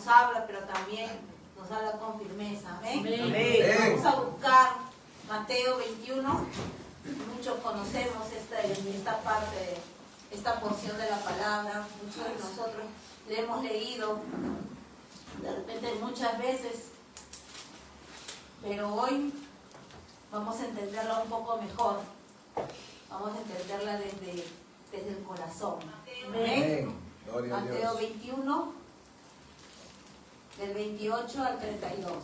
habla, pero también nos habla con firmeza. Amén. Amén. Vamos a buscar Mateo 21. Muchos conocemos esta parte, esta porción de la palabra. Muchos de nosotros le hemos leído de repente muchas veces, pero hoy vamos a entenderla un poco mejor. Vamos a entenderla desde el corazón. Amén. Mateo 21, del 28 al 32.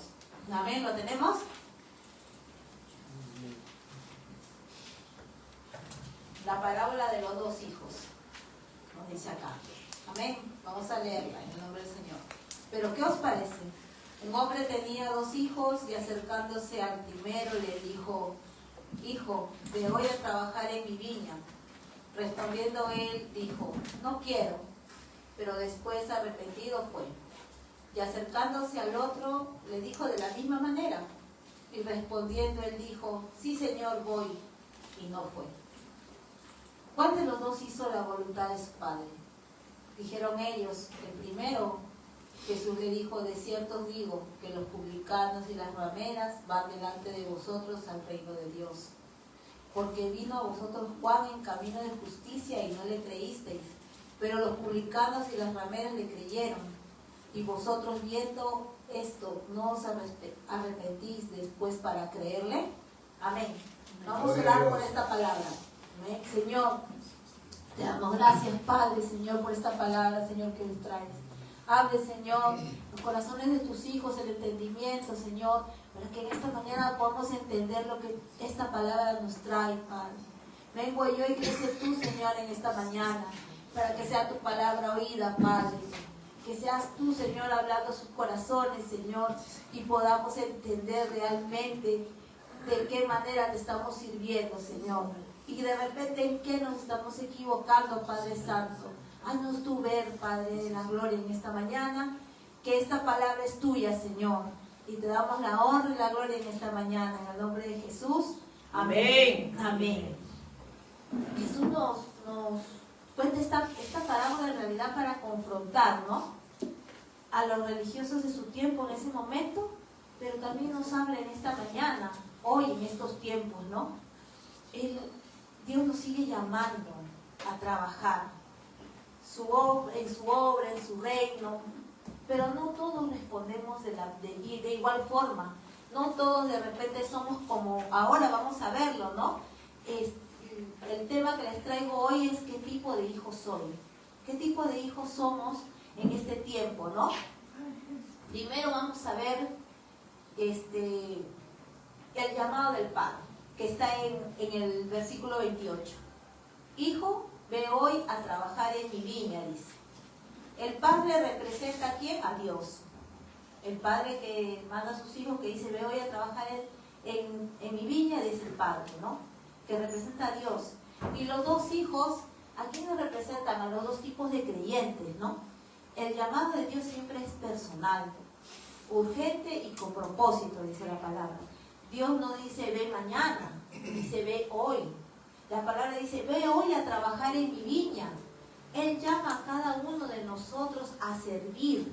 Amén, ¿lo tenemos? La parábola de los dos hijos, nos dice acá. Amén, vamos a leerla en el nombre del Señor. Pero ¿qué os parece? Un hombre tenía 2 hijos y acercándose al primero le dijo: Hijo, ve hoy a trabajar en mi viña. Respondiendo él, dijo: No quiero. Pero después, arrepentido, fue. Y acercándose al otro, le dijo de la misma manera. Y respondiendo él dijo: Sí, Señor, voy. Y no fue. ¿Cuál de los dos hizo la voluntad de su padre? Dijeron ellos: el primero. Jesús le dijo: de cierto os digo que los publicanos y las rameras van delante de vosotros al reino de Dios. Porque vino a vosotros Juan en camino de justicia y no le creísteis, pero los publicanos y las rameras le creyeron. Y vosotros, viendo esto, ¿no os arrepentís después para creerle? Amén. Vamos a orar por esta palabra. Amén. Señor, te damos gracias, Padre, Señor, por esta palabra, Señor, que nos traes. Abre, Señor, los corazones de tus hijos, el entendimiento, Señor, para que en esta mañana podamos entender lo que esta palabra nos trae, Padre. Vengo yo y quiero ser tú, Señor, en esta mañana, para que sea tu palabra oída, Padre. Que seas tú, Señor, hablando a sus corazones, Señor, y podamos entender realmente de qué manera te estamos sirviendo, Señor. Y de repente en qué nos estamos equivocando, Padre Santo. Haznos tú ver, Padre de la gloria, en esta mañana, que esta palabra es tuya, Señor. Y te damos la honra y la gloria en esta mañana, en el nombre de Jesús. Amén. Amén. Jesús nos cuenta esta parábola en realidad para confrontar, ¿no?, a los religiosos de su tiempo en ese momento, pero también nos habla en esta mañana, hoy en estos tiempos, ¿no? Dios nos sigue llamando a trabajar en su obra, en su reino, pero no todos respondemos de igual forma. No todos de repente somos como ahora, vamos a verlo, ¿no? El tema que les traigo hoy es qué tipo de hijos soy. ¿Qué tipo de hijos somos en este tiempo, no? Primero vamos a ver el llamado del Padre, que está en el versículo 28. Hijo, ve hoy a trabajar en mi viña, dice. El Padre representa ¿a quién? A Dios. El Padre que manda a sus hijos, que dice, ve hoy a trabajar en mi viña, dice el Padre, ¿no? Que representa a Dios. Y los 2 hijos, ¿a quiénes representan? A los 2 tipos de creyentes, ¿no? El llamado de Dios siempre es personal, urgente y con propósito, dice la palabra. Dios no dice ve mañana, dice ve hoy. La palabra dice ve hoy a trabajar en mi viña. Él llama a cada uno de nosotros a servir,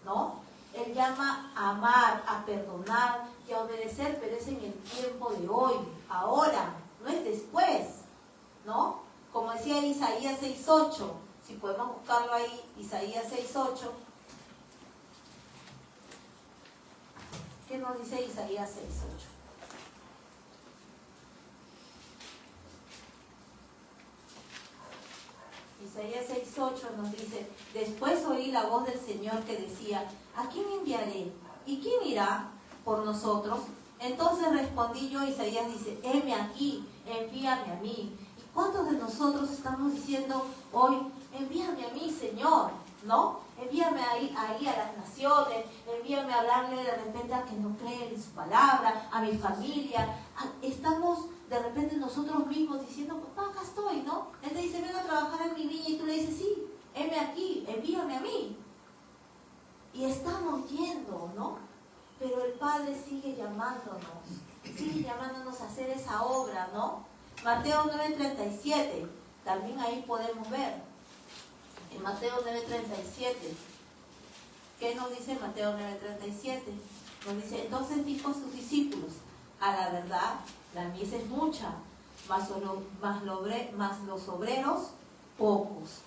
¿no? Él llama a amar, a perdonar y a obedecer, pero es en el tiempo de hoy, ahora, no es después, ¿no? Como decía Isaías 6:8, si podemos buscarlo ahí, Isaías 6:8. ¿Qué nos dice Isaías 6:8? Isaías 6:8 nos dice: después oí la voz del Señor que decía, ¿a quién enviaré? ¿Y quién irá por nosotros? Entonces respondí yo, Isaías dice, heme aquí, envíame a mí. ¿Y cuántos de nosotros estamos diciendo hoy, envíame a mí, Señor? ¿No? Envíame ahí a las naciones, envíame a hablarle de repente a que no creen en su palabra, a mi familia. Estamos de repente nosotros mismos diciendo, papá, acá estoy, ¿no? Él te dice, ven a trabajar en mi viña, y tú le dices, sí, heme aquí, envíame a mí. Y estamos yendo, ¿no? Pero el Padre sigue llamándonos a hacer esa obra, ¿no? Mateo 9:37, también ahí podemos ver. En Mateo 9:37 ¿Qué nos dice Mateo 9:37? Nos dice, entonces dijo a sus discípulos, a la verdad, la mies es mucha, mas los obreros pocos.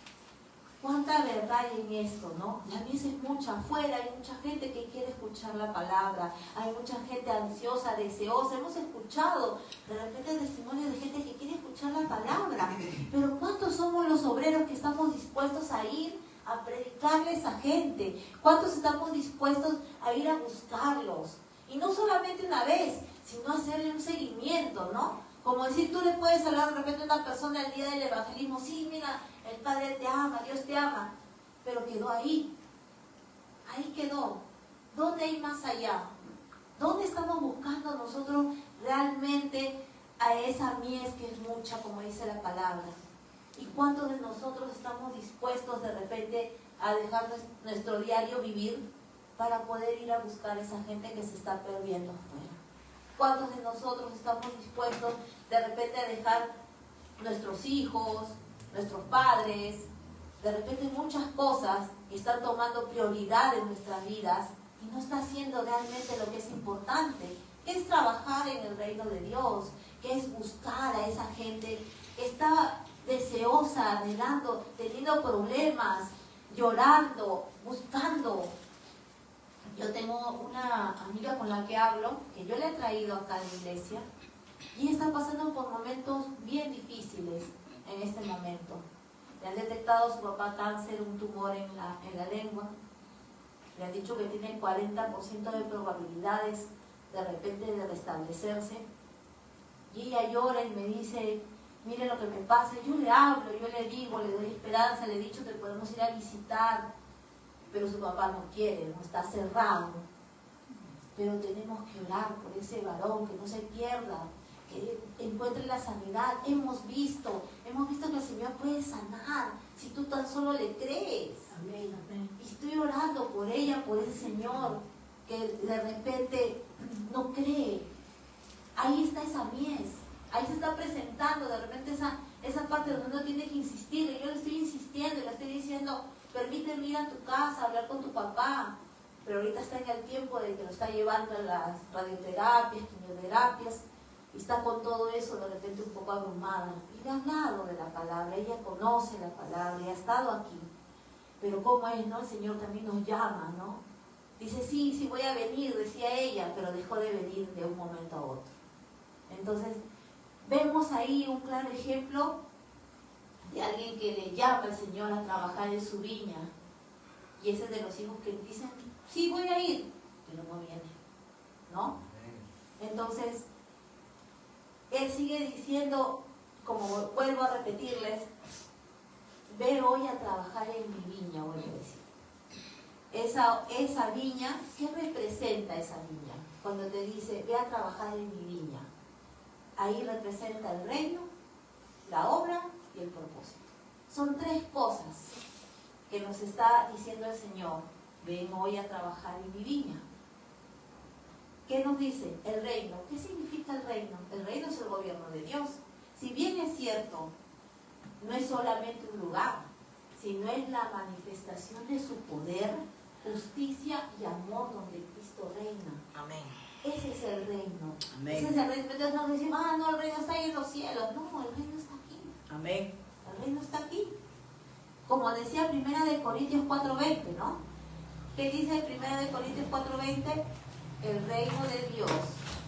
¿Cuánta verdad hay en esto, no? La mies es mucha, afuera hay mucha gente que quiere escuchar la palabra, hay mucha gente ansiosa, deseosa. Hemos escuchado de repente testimonios de gente que quiere escuchar la palabra, pero ¿cuántos somos los obreros que estamos dispuestos a ir a predicarle a esa gente? ¿Cuántos estamos dispuestos a ir a buscarlos? Y no solamente una vez, sino hacerle un seguimiento, ¿no? Como decir, tú le puedes hablar de repente a una persona el día del evangelismo, sí, mira, el Padre te ama, Dios te ama, pero quedó ahí quedó. ¿Dónde hay más allá? ¿Dónde estamos buscando nosotros realmente a esa mies que es mucha, como dice la palabra? ¿Y cuántos de nosotros estamos dispuestos de repente a dejar nuestro diario vivir para poder ir a buscar a esa gente que se está perdiendo afuera? ¿Cuántos de nosotros estamos dispuestos de repente a dejar nuestros hijos, nuestros padres, de repente muchas cosas que están tomando prioridad en nuestras vidas y no está haciendo realmente lo que es importante, que es trabajar en el reino de Dios, que es buscar a esa gente que está deseosa, anhelando, teniendo problemas, llorando, buscando? Yo tengo una amiga con la que hablo, que yo le he traído acá a la iglesia, y está pasando por momentos bien difíciles en este momento. Le han detectado a su papá cáncer, un tumor en la lengua. Le han dicho que tiene 40% de probabilidades de repente de restablecerse. Y ella llora y me dice, mire lo que me pasa. Yo le hablo, yo le digo, le doy esperanza, le he dicho que podemos ir a visitar. Pero su papá no quiere, no está cerrado. Pero tenemos que orar por ese varón, que no se pierda, que encuentre la sanidad. Hemos visto que el Señor puede sanar si tú tan solo le crees. Amén, amén. Y estoy orando por ella, por ese Señor que de repente no cree. Ahí está esa mies, ahí se está presentando de repente esa parte donde uno tiene que insistir. Y yo le estoy insistiendo, le estoy diciendo, permíteme ir a tu casa, hablar con tu papá. Pero ahorita está en el tiempo de que lo está llevando a las radioterapias, quimioterapias, y está con todo eso de repente un poco abrumada. Y le ha hablado de la palabra, ella conoce la palabra y ha estado aquí. Pero ¿cómo es, no? El Señor también nos llama, ¿no? Dice, sí, voy a venir, decía ella, pero dejó de venir de un momento a otro. Entonces, vemos ahí un claro ejemplo de alguien que le llama al Señor a trabajar en su viña. Y ese es de los hijos que dicen, sí, voy a ir, pero no viene, ¿no? Entonces, él sigue diciendo, como vuelvo a repetirles, ve hoy a trabajar en mi viña, voy a decir. Esa viña, ¿qué representa esa viña? Cuando te dice, ve a trabajar en mi viña. Ahí representa el reino, la obra y el propósito. Son tres cosas que nos está diciendo el Señor. Ven hoy a trabajar en mi viña. ¿Qué nos dice? El reino. ¿Qué significa el reino? El reino es el gobierno de Dios. Si bien es cierto, no es solamente un lugar, sino es la manifestación de su poder, justicia y amor donde Cristo reina. Amén. Ese es el reino. Amén. Ese es el reino. Entonces nos decimos, no, el reino está ahí en los cielos. No, el reino está aquí. Amén. El reino está aquí. Como decía 1 Corintios 4:20, ¿no? ¿Qué dice 1 Corintios 4:20? El reino de Dios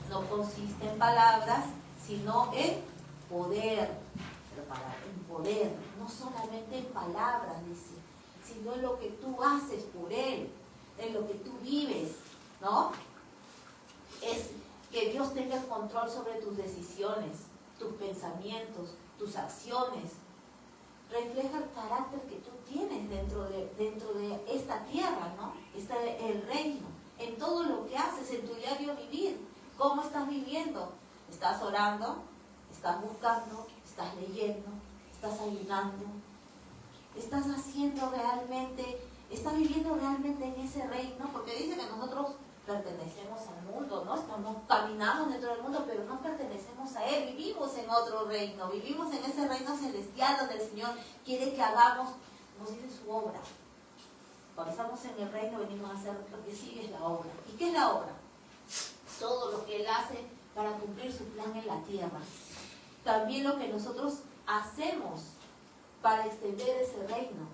no consiste en palabras, sino en poder. En poder, no solamente en palabras, dice, sino en lo que tú haces por Él, en lo que tú vives, ¿no? Es que Dios tenga el control sobre tus decisiones, tus pensamientos, tus acciones. Refleja el carácter que tú tienes dentro de esta tierra, ¿no? Está el reino, en todo lo que haces, en tu diario vivir. ¿Cómo estás viviendo? ¿Estás orando? ¿Estás buscando? ¿Estás leyendo? ¿Estás ayunando? ¿Estás haciendo realmente, estás viviendo realmente en ese reino? Porque dice que nosotros pertenecemos al mundo, ¿no? Caminamos dentro del mundo, pero no pertenecemos a Él. Vivimos en otro reino, vivimos en ese reino celestial donde el Señor quiere que hagamos, como dice, su obra. Cuando estamos en el reino venimos a hacer lo que sigue es la obra. ¿Y qué es la obra? Todo lo que Él hace para cumplir su plan en la tierra. También lo que nosotros hacemos para extender ese reino,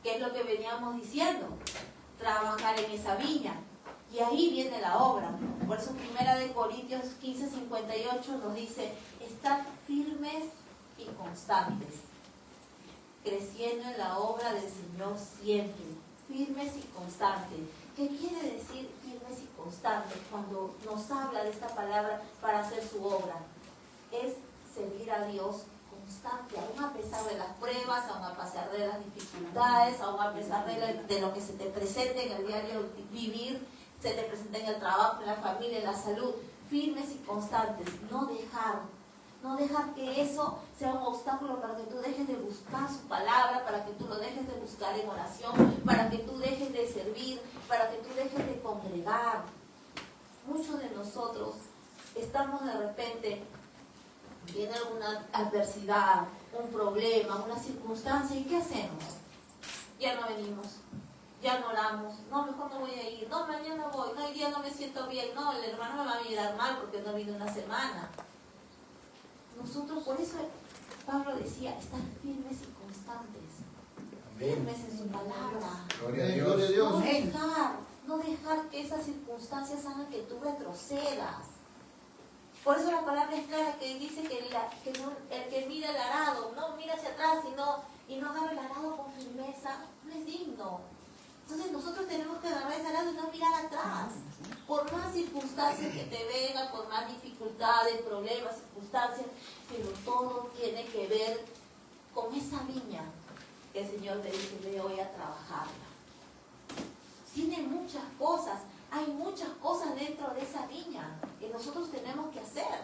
que es lo que veníamos diciendo, trabajar en esa viña. Y ahí viene la obra. Por eso 1 Corintios 15:58 nos dice, estad firmes y constantes, creciendo en la obra del Señor siempre. Firmes y constantes. ¿Qué quiere decir firmes y constantes cuando nos habla de esta palabra para hacer su obra? Es servir a Dios constante, aún a pesar de las pruebas, aún a pesar de las dificultades, aún a pesar de lo que se te presente en el diario vivir, se te presenta en el trabajo, en la familia, en la salud. Firmes y constantes, no dejar que eso sea un obstáculo para que tú dejes de buscar su palabra, para que tú lo dejes de buscar en oración, para que tú dejes de servir, para que tú dejes de congregar. Muchos de nosotros estamos de repente, viene alguna adversidad, un problema, una circunstancia, ¿y qué hacemos? Ya no venimos, ya no oramos, no, mejor no voy a ir, no, mañana voy, no, hoy día no me siento bien, no, el hermano me va a mirar mal porque no vino una semana. Nosotros, por eso Pablo decía, estar firmes y constantes. Amén. Firmes en su palabra. Gloria a Dios. Gloria a Dios. No dejar que esas circunstancias hagan que tú retrocedas. Por eso la palabra es clara que dice que el que mira el arado, no mira hacia atrás y no agarra el arado con firmeza, no es digno. Entonces nosotros tenemos que agarrar ese arado y no mirar atrás. Por más circunstancias que te vengan, por más dificultades, problemas, circunstancias, pero todo tiene que ver con esa viña que el Señor te dice, ve hoy a trabajarla. Tiene muchas cosas, hay muchas cosas dentro de esa viña que nosotros tenemos que hacer.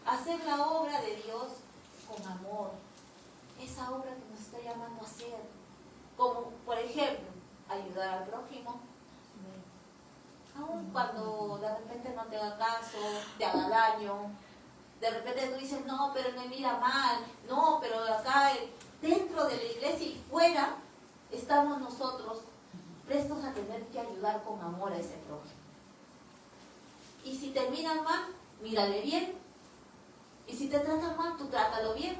Hacer la obra de Dios con amor. Esa obra que nos está llamando a hacer. Como, por ejemplo, ayudar al prójimo. Aún cuando de repente no te haga caso, te haga daño. De repente tú dices, no, pero me mira mal. No, pero acá, dentro de la iglesia y fuera, estamos nosotros prestos a tener que ayudar con amor a ese prójimo. Y si te miran mal, mírale bien. Y si te tratan mal, tú trátalo bien.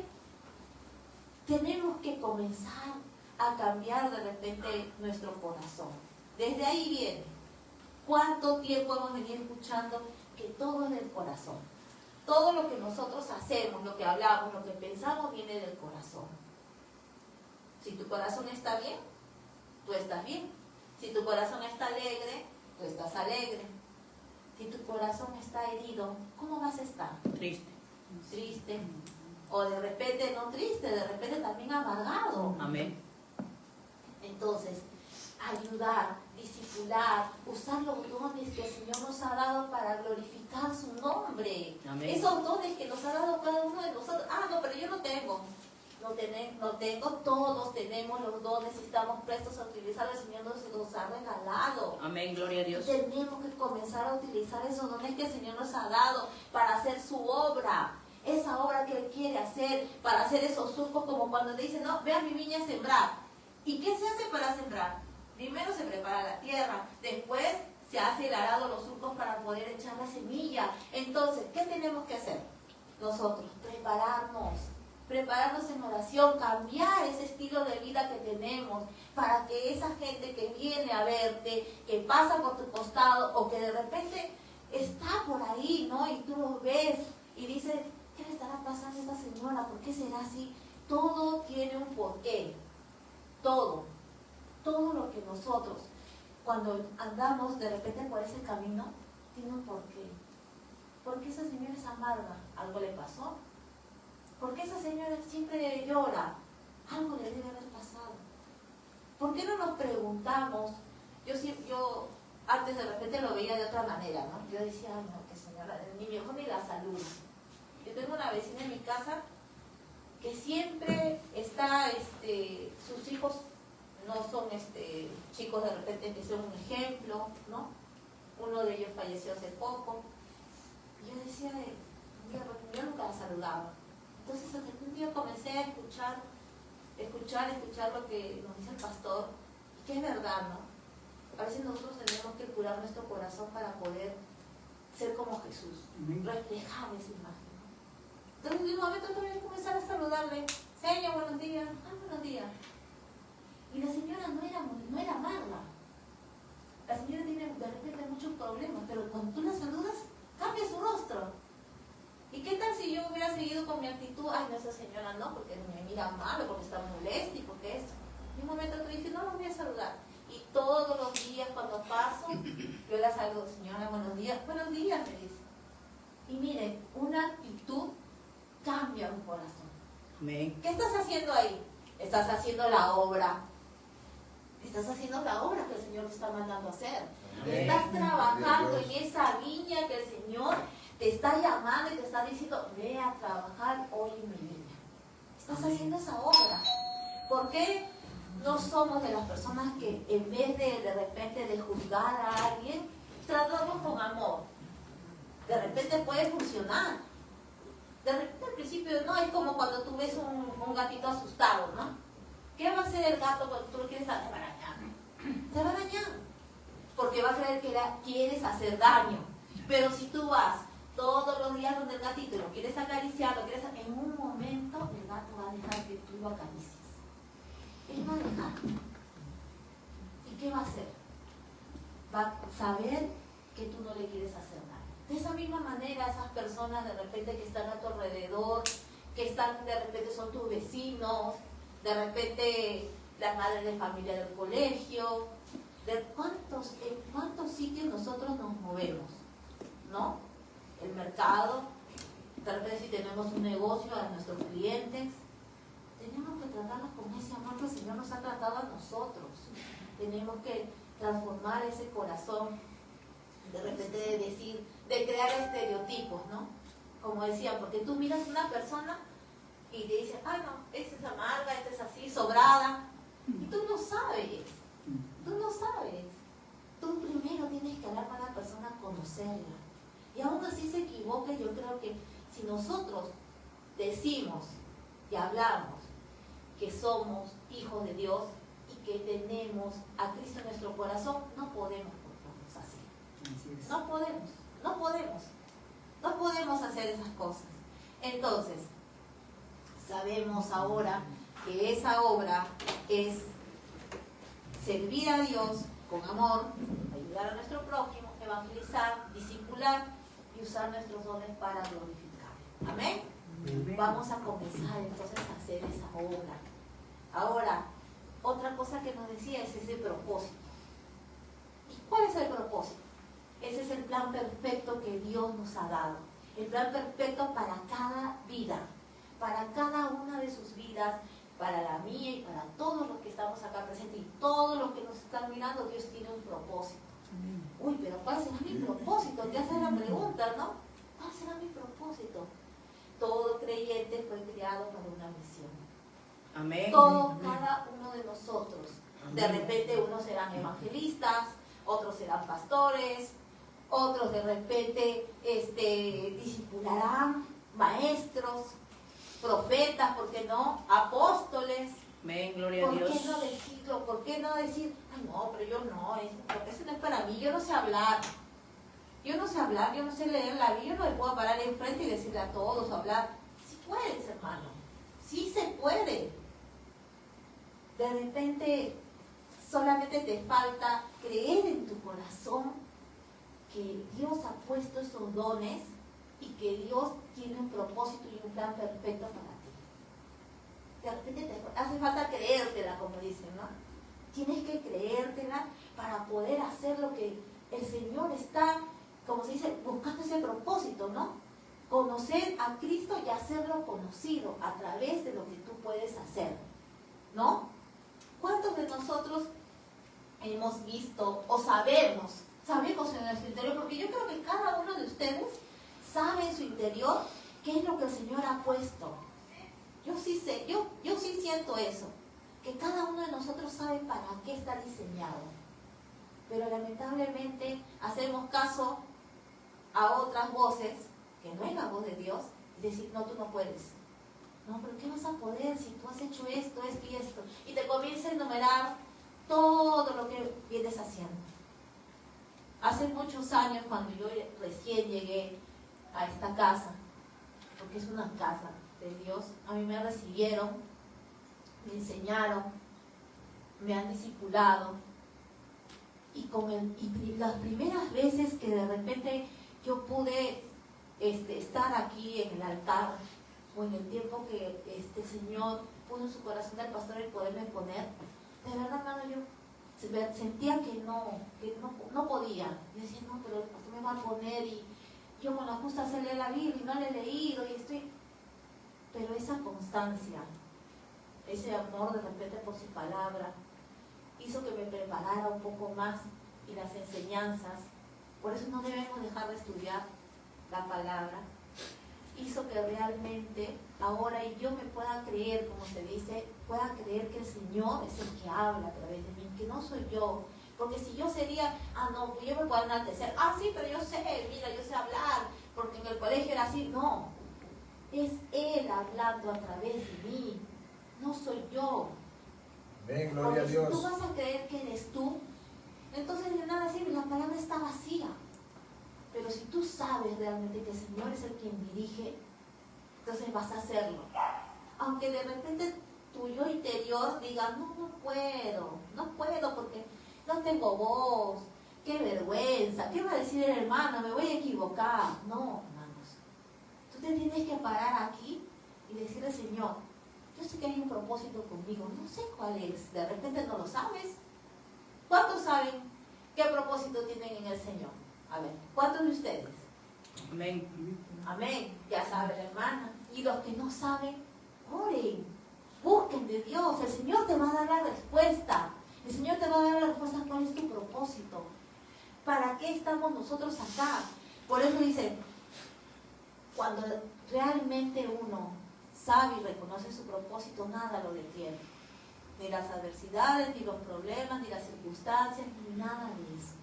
Tenemos que comenzar a cambiar de repente nuestro corazón. Desde ahí viene. ¿Cuánto tiempo hemos venido escuchando que todo es del corazón? Todo lo que nosotros hacemos, lo que hablamos, lo que pensamos, viene del corazón. Si tu corazón está bien, tú estás bien. Si tu corazón está alegre, tú estás alegre. Si tu corazón está herido, ¿cómo vas a estar? Triste. Triste. O de repente no triste, de repente también amargado. Amén. Entonces, ayudar, discipular, usar los dones que el Señor nos ha dado para glorificar su nombre. Amén. Esos dones que nos ha dado cada uno de nosotros. No, pero yo no tengo. No tengo, todos tenemos los dones y estamos prestos a utilizar. El Señor nos ha regalado. Amén, gloria a Dios. Tenemos que comenzar a utilizar esos dones que el Señor nos ha dado para hacer su obra. Esa obra que Él quiere hacer, para hacer esos surcos, como cuando le dicen, no, ve a mi viña a sembrar. ¿Y qué se hace para sembrar? Primero se prepara la tierra, después se hace el arado, los surcos para poder echar la semilla. Entonces, ¿qué tenemos que hacer? Nosotros, prepararnos en oración, cambiar ese estilo de vida que tenemos para que esa gente que viene a verte, que pasa por tu costado o que de repente está por ahí, ¿no? Y tú lo ves y dices, ¿qué le estará pasando a esta señora? ¿Por qué será así? Todo tiene un porqué. Todo lo que nosotros, cuando andamos de repente por ese camino, tiene un porqué. ¿Por qué esa señora es amarga? ¿Algo le pasó? ¿Por qué esa señora siempre llora? Algo le debe haber pasado. ¿Por qué no nos preguntamos? Yo antes de repente lo veía de otra manera, ¿no? Yo decía, no, que señora, ni mejor ni la salud. Yo tengo una vecina en mi casa que siempre está, sus hijos no son chicos de repente que son un ejemplo, ¿no? Uno de ellos falleció hace poco. Y yo decía, yo nunca la saludaba. Entonces un día comencé a escuchar lo que nos dice el pastor. qué verdad, ¿no? A veces nosotros tenemos que curar nuestro corazón para poder ser como Jesús, reflejar esa imagen. Entonces, en un momento tú voy a comenzar a saludarle. Señor, buenos días. Buenos días. Y la señora no era mala. La señora tiene de repente muchos problemas, pero cuando tú la saludas, cambia su rostro. ¿Y qué tal si yo hubiera seguido con mi actitud? Ay, no, esa señora no, porque me mira mal, o porque está molesta, y porque esto. Y un momento tú dices, no, la voy a saludar. Y todos los días cuando paso, yo la saludo, señora, buenos días, me dice. Y mire, una actitud cambia un corazón. Amén. ¿Qué estás haciendo ahí? Estás haciendo la obra. Estás haciendo la obra que el Señor te está mandando a hacer. Amén. Estás trabajando en esa viña que el Señor te está llamando y te está diciendo, ve a trabajar hoy en mi viña. Estás haciendo esa obra. ¿Por qué no somos de las personas que en vez de repente de juzgar a alguien, tratamos con amor? De repente puede funcionar. De repente al principio no, es como cuando tú ves un gatito asustado, ¿no? ¿Qué va a hacer el gato cuando tú lo quieres hacer? Te va a dañar. Te va a dañar. Porque va a creer que quieres hacer daño. Pero si tú vas todos los días donde el gatito y lo quieres acariciar, en un momento el gato va a dejar que tú lo acaricies. Él va a dejar. ¿Y qué va a hacer? Va a saber que tú no le quieres hacer daño. De esa misma manera, esas personas de repente que están a tu alrededor, que están de repente son tus vecinos, de repente las madres de familia del colegio, en cuántos sitios nosotros nos movemos, ¿no? El mercado, de repente si tenemos un negocio a nuestros clientes, tenemos que tratarlos con ese amor que el Señor nos ha tratado a nosotros. Tenemos que transformar ese corazón, de repente de crear estereotipos, ¿no? Como decía, porque tú miras a una persona y te dicen, ah, no, esta es amarga, esta es así, sobrada. Y tú no sabes. Tú primero tienes que hablar con la persona, conocerla. Y aún así se equivoque, yo creo que si nosotros decimos y hablamos que somos hijos de Dios y que tenemos a Cristo en nuestro corazón, no podemos portarnos así. No podemos hacer esas cosas. Entonces, sabemos ahora que esa obra es servir a Dios con amor, ayudar a nuestro prójimo, evangelizar, discipular y usar nuestros dones para glorificar. Amén. Vamos a comenzar entonces a hacer esa obra. Ahora, otra cosa que nos decía es ese propósito. ¿Y cuál es el propósito? Ese es el plan perfecto que Dios nos ha dado. El plan perfecto para cada vida, para cada una de sus vidas, para la mía y para todos los que estamos acá presentes y todos los que nos están mirando. Dios tiene un propósito. Uy, pero ¿cuál será mi propósito? Te haces la pregunta, ¿no? ¿Cuál será mi propósito? Todo creyente fue creado para una misión. Amén. Todos, cada uno de nosotros. De repente unos serán evangelistas, otros serán pastores, otros de repente discipularán, maestros, profetas, ¿por qué no? Apóstoles. Amén, gloria a Dios. ¿Por qué no decirlo? ¿Por qué no decir, ay no, pero yo no, porque eso no es para mí, yo no sé hablar. Yo no sé leer la Biblia, yo no me puedo parar enfrente y decirle a todos, hablar. Sí puedes, hermano, sí se puede. De repente solamente te falta creer en tu corazón que Dios ha puesto esos dones y que Dios tiene un propósito y un plan perfecto para ti. De repente te hace falta creértela, como dicen, ¿no? Tienes que creértela para poder hacer lo que el Señor está, como se dice, buscando ese propósito, ¿no? Conocer a Cristo y hacerlo conocido a través de lo que tú puedes hacer, ¿no? ¿Cuántos de nosotros hemos visto o sabemos en nuestro interior? Porque yo creo que cada uno de ustedes sabe en su interior qué es lo que el Señor ha puesto. Yo sí sé, yo sí siento eso, que cada uno de nosotros sabe para qué está diseñado. Pero lamentablemente hacemos caso a otras voces, que no es la voz de Dios, y decir, no, tú no puedes. No, pero ¿qué vas a poder si tú has hecho esto y esto? Y te comienza a enumerar todo lo que vienes haciendo. Hace muchos años, cuando yo recién llegué a esta casa, porque es una casa de Dios, a mí me recibieron, me enseñaron, me han discipulado, y las primeras veces que de repente yo pude estar aquí en el altar, o en el tiempo que el Señor puso en su corazón al pastor el poderme poner, de verdad, hermano, yo sentía que no podía. Yo decía, no, pero el pastor me va a poner, y yo con la justa sé leer la Biblia y no la he leído, pero esa constancia, ese amor de repente por su palabra, hizo que me preparara un poco más, y las enseñanzas. Por eso no debemos dejar de estudiar la palabra. Hizo que realmente ahora yo me pueda creer, como se dice, pueda creer que el Señor es el que habla a través de mí, que no soy yo. Porque si yo sería, no, yo me puedo enaltecer, sí, pero yo sé, mira, yo sé hablar, porque en el colegio era así. No, es Él hablando a través de mí, no soy yo. Ven, gloria a Dios. Si tú vas a creer que eres tú, entonces de nada sirve, la palabra está vacía. Pero si tú sabes realmente que el Señor es el quien dirige, entonces vas a hacerlo. Aunque de repente tu yo interior diga, no puedo porque no tengo voz, qué vergüenza, ¿qué va a decir el hermano? Me voy a equivocar. No, hermanos. Tú te tienes que parar aquí y decirle, Señor, yo sé que hay un propósito conmigo, no sé cuál es, de repente no lo sabes. ¿Cuántos saben qué propósito tienen en el Señor? A ver, ¿cuántos de ustedes? Amén. Amén, ya sabe la hermana. Y los que no saben, oren, busquen de Dios. El Señor te va a dar la respuesta. El Señor te va a dar la respuesta cuál es tu propósito. ¿Para qué estamos nosotros acá? Por eso dice, cuando realmente uno sabe y reconoce su propósito, nada lo detiene. Ni las adversidades, ni los problemas, ni las circunstancias, ni nada de eso.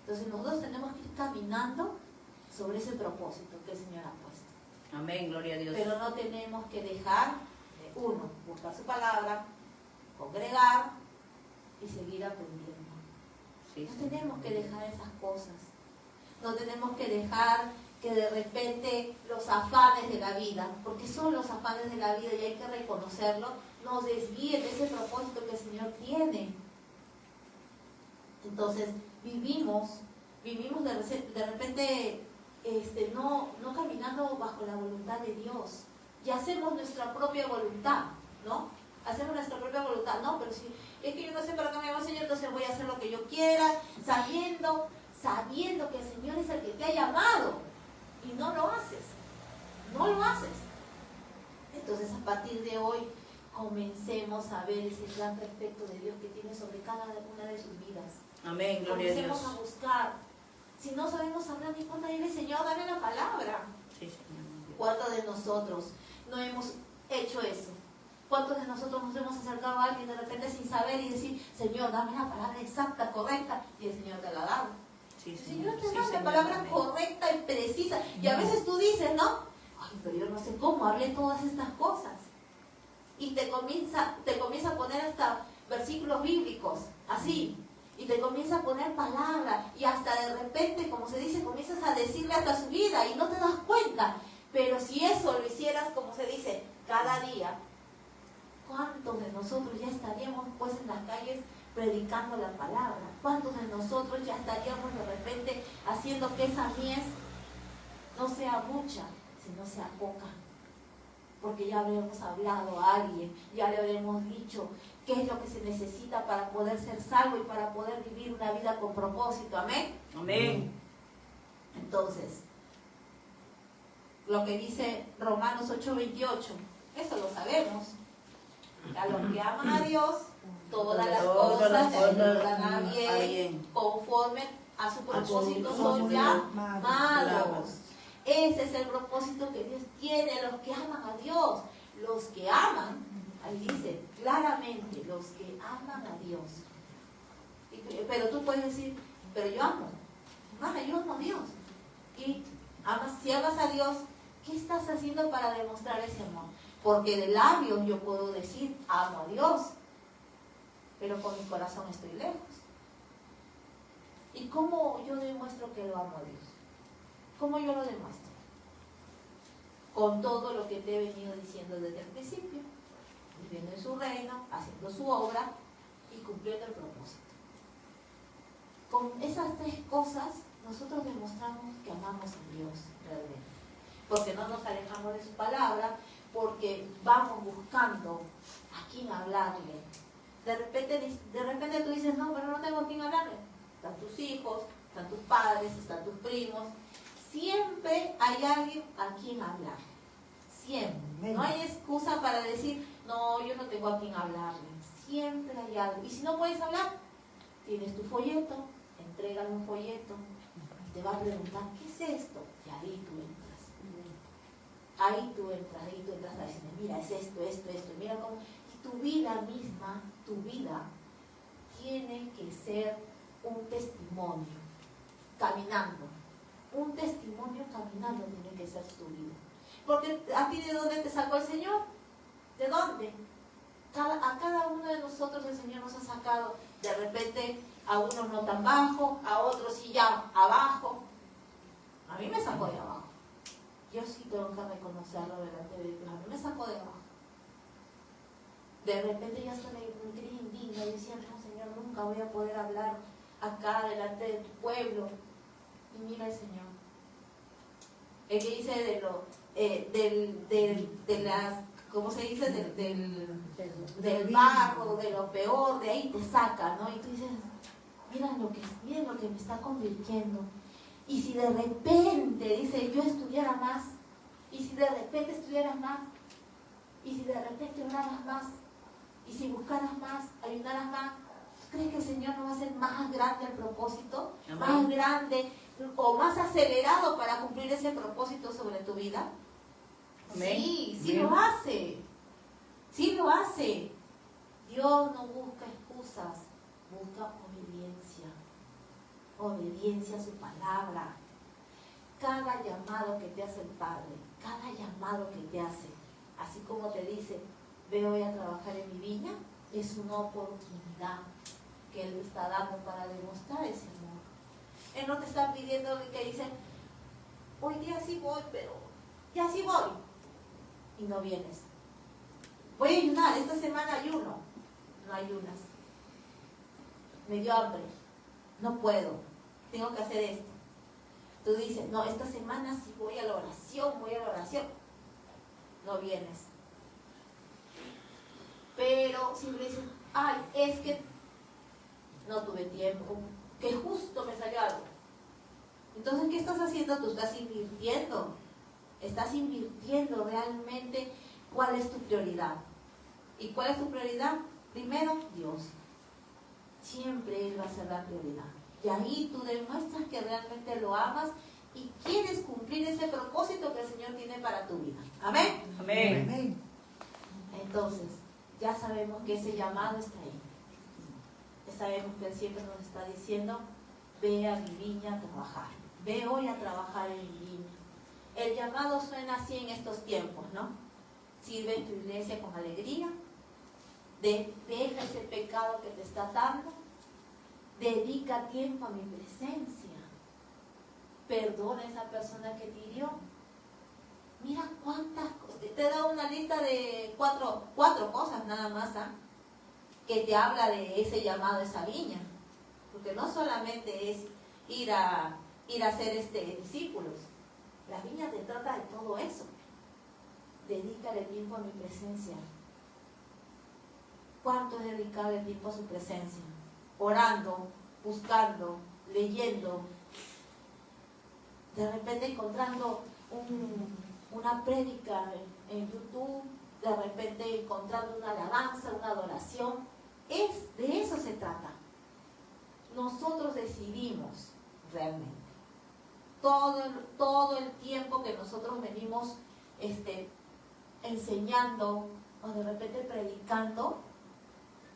Entonces nosotros tenemos que ir caminando sobre ese propósito que el Señor ha puesto. Amén, gloria a Dios. Pero no tenemos que dejar de, uno, buscar su palabra, congregar y seguir aprendiendo. Sí, No tenemos que dejar esas cosas. No tenemos que dejar que de repente los afanes de la vida, porque son los afanes de la vida y hay que reconocerlo, nos desvíen de ese propósito que el Señor tiene. Entonces, vivimos de repente no caminando bajo la voluntad de Dios, y hacemos nuestra propia voluntad, ¿no? Hacemos nuestra propia voluntad, no, pero si es que yo no sé para qué me va el Señor, entonces voy a hacer lo que yo quiera, sabiendo que el Señor es el que te ha llamado, y no lo haces. Entonces, a partir de hoy, comencemos a ver ese plan perfecto de Dios que tiene sobre cada una de sus vidas. Amén, gloria a Dios. Comencemos a buscar. Si no sabemos hablar, ni importa, dile, Señor, dame la palabra. Sí, Señor. ¿Cuántos de nosotros no hemos hecho eso? ¿Cuántos de nosotros nos hemos acercado a alguien de repente sin saber y decir, Señor, dame la palabra exacta, correcta? Y el Señor te la da. Sí, El Señor. Señor te Sí, da Señor. la palabra Amén. correcta y precisa. Y a veces tú dices, ¿no? Ay, pero yo no sé cómo hablé todas estas cosas. Y te comienza a poner hasta versículos bíblicos, así. Y te comienza a poner palabras. Y hasta de repente, como se dice, comienzas a decirle hasta su vida y no te das cuenta. Pero si eso lo hicieras, como se dice, cada día, ¿cuántos de nosotros ya estaríamos pues en las calles predicando la palabra? ¿Cuántos de nosotros ya estaríamos de repente haciendo que esa mies no sea mucha, sino sea poca? Porque ya habremos hablado a alguien, ya le habremos dicho qué es lo que se necesita para poder ser salvo y para poder vivir una vida con propósito. ¿Amén? Amén. Entonces, lo que dice Romanos 8:28, eso lo sabemos. A los que aman a Dios, todas las cosas le ayudan a bien, conforme a su propósito son llamados. Ese es el propósito que Dios tiene a los que aman a Dios. Los que aman, ahí dice claramente, los que aman a Dios. Pero tú puedes decir, pero yo amo. Hermana, yo amo a Dios. Y si amas a Dios, ¿qué estás haciendo para demostrar ese amor? Porque de labios yo puedo decir, amo a Dios. pero con mi corazón estoy lejos. ¿Y cómo yo demuestro que lo amo a Dios? ¿Cómo yo lo demuestro? Con todo lo que te he venido diciendo desde el principio, viviendo en su reino, haciendo su obra y cumpliendo el propósito. Con esas tres cosas nosotros demostramos que amamos a Dios realmente, porque no nos alejamos de su palabra, porque vamos buscando a quién hablarle. De repente tú dices, no, pero no tengo a quién hablarle. Están tus hijos, están tus padres, están tus primos. Siempre hay alguien a quien hablar. Siempre. No hay excusa para decir, no, yo no tengo a quien hablarle. Siempre hay algo. Y si no puedes hablar, tienes tu folleto, entrégale un folleto y te va a preguntar, ¿qué es esto? Y ahí tú entras. Ahí tú entras a decirle, mira, es esto, mira cómo. Y tu vida misma, tu vida, tiene que ser un testimonio, caminando. Un testimonio caminando tiene que ser tu vida. Porque a ti, ¿de dónde te sacó el Señor? ¿De dónde? A cada uno de nosotros el Señor nos ha sacado, de repente a unos no tan bajo, a otros sí ya abajo. A mí me sacó de abajo. Yo sí tengo que reconocerlo delante de Dios. A mí me sacó de abajo. De repente yo hasta me quería indigna y decía, no, Señor, nunca voy a poder hablar acá delante de tu pueblo. Y mira el Señor. El que dice de las, ¿cómo se dice? Del barro, de lo peor, de ahí te saca, ¿no? Y tú dices, miren lo que me está convirtiendo. Y si de repente, dice, yo estudiara más, y si de repente estudiaras más, y si de repente oraras más, y si buscaras más, ayudaras más, ¿crees que el Señor no va a hacer más grande el propósito? Amén. Más grande o más acelerado para cumplir ese propósito sobre tu vida. Amén. Sí lo hace. Sí lo hace. Dios no busca excusas, busca obediencia. Obediencia a su palabra. Cada llamado que te hace el Padre, cada llamado que te hace, así como te dice, ve hoy a trabajar en mi viña, es una oportunidad que Él está dando para demostrar ese amor. Él no te está pidiendo que dice, hoy día sí voy, pero ya sí voy. Y no vienes. Voy a ayunar, esta semana ayuno. No ayunas. Me dio hambre. No puedo. Tengo que hacer esto. Tú dices, no, esta semana sí voy a la oración. No vienes. Pero siempre dices, ay, es que no tuve tiempo, que justo me salió algo. Entonces, ¿qué estás haciendo? Tú estás invirtiendo. Estás invirtiendo realmente cuál es tu prioridad. ¿Y cuál es tu prioridad? Primero, Dios. Siempre Él va a ser la prioridad. Y ahí tú demuestras que realmente lo amas y quieres cumplir ese propósito que el Señor tiene para tu vida. Amén. Amén. Entonces, ya sabemos que ese llamado está ahí. Ya sabemos que Él siempre nos está diciendo, ve a mi viña a trabajar. Ve hoy a trabajar en mi viña. El llamado suena así en estos tiempos, ¿no? Sirve en tu iglesia con alegría. Deja ese pecado que te está atando. Dedica tiempo a mi presencia. Perdona a esa persona que te hirió. Mira cuántas cosas. Te he dado una lista de cuatro cosas nada más, ¿ah? Que te habla de ese llamado a esa viña. Porque no solamente es ir a ser discípulos. La viña te trata de todo eso. Dedícale tiempo a mi presencia. ¿Cuánto es dedicarle tiempo a su presencia? Orando, buscando, leyendo. De repente encontrando una prédica en YouTube, de repente encontrando una alabanza, una adoración. De eso se trata. Nosotros decidimos realmente. Todo el tiempo que nosotros venimos enseñando o de repente predicando,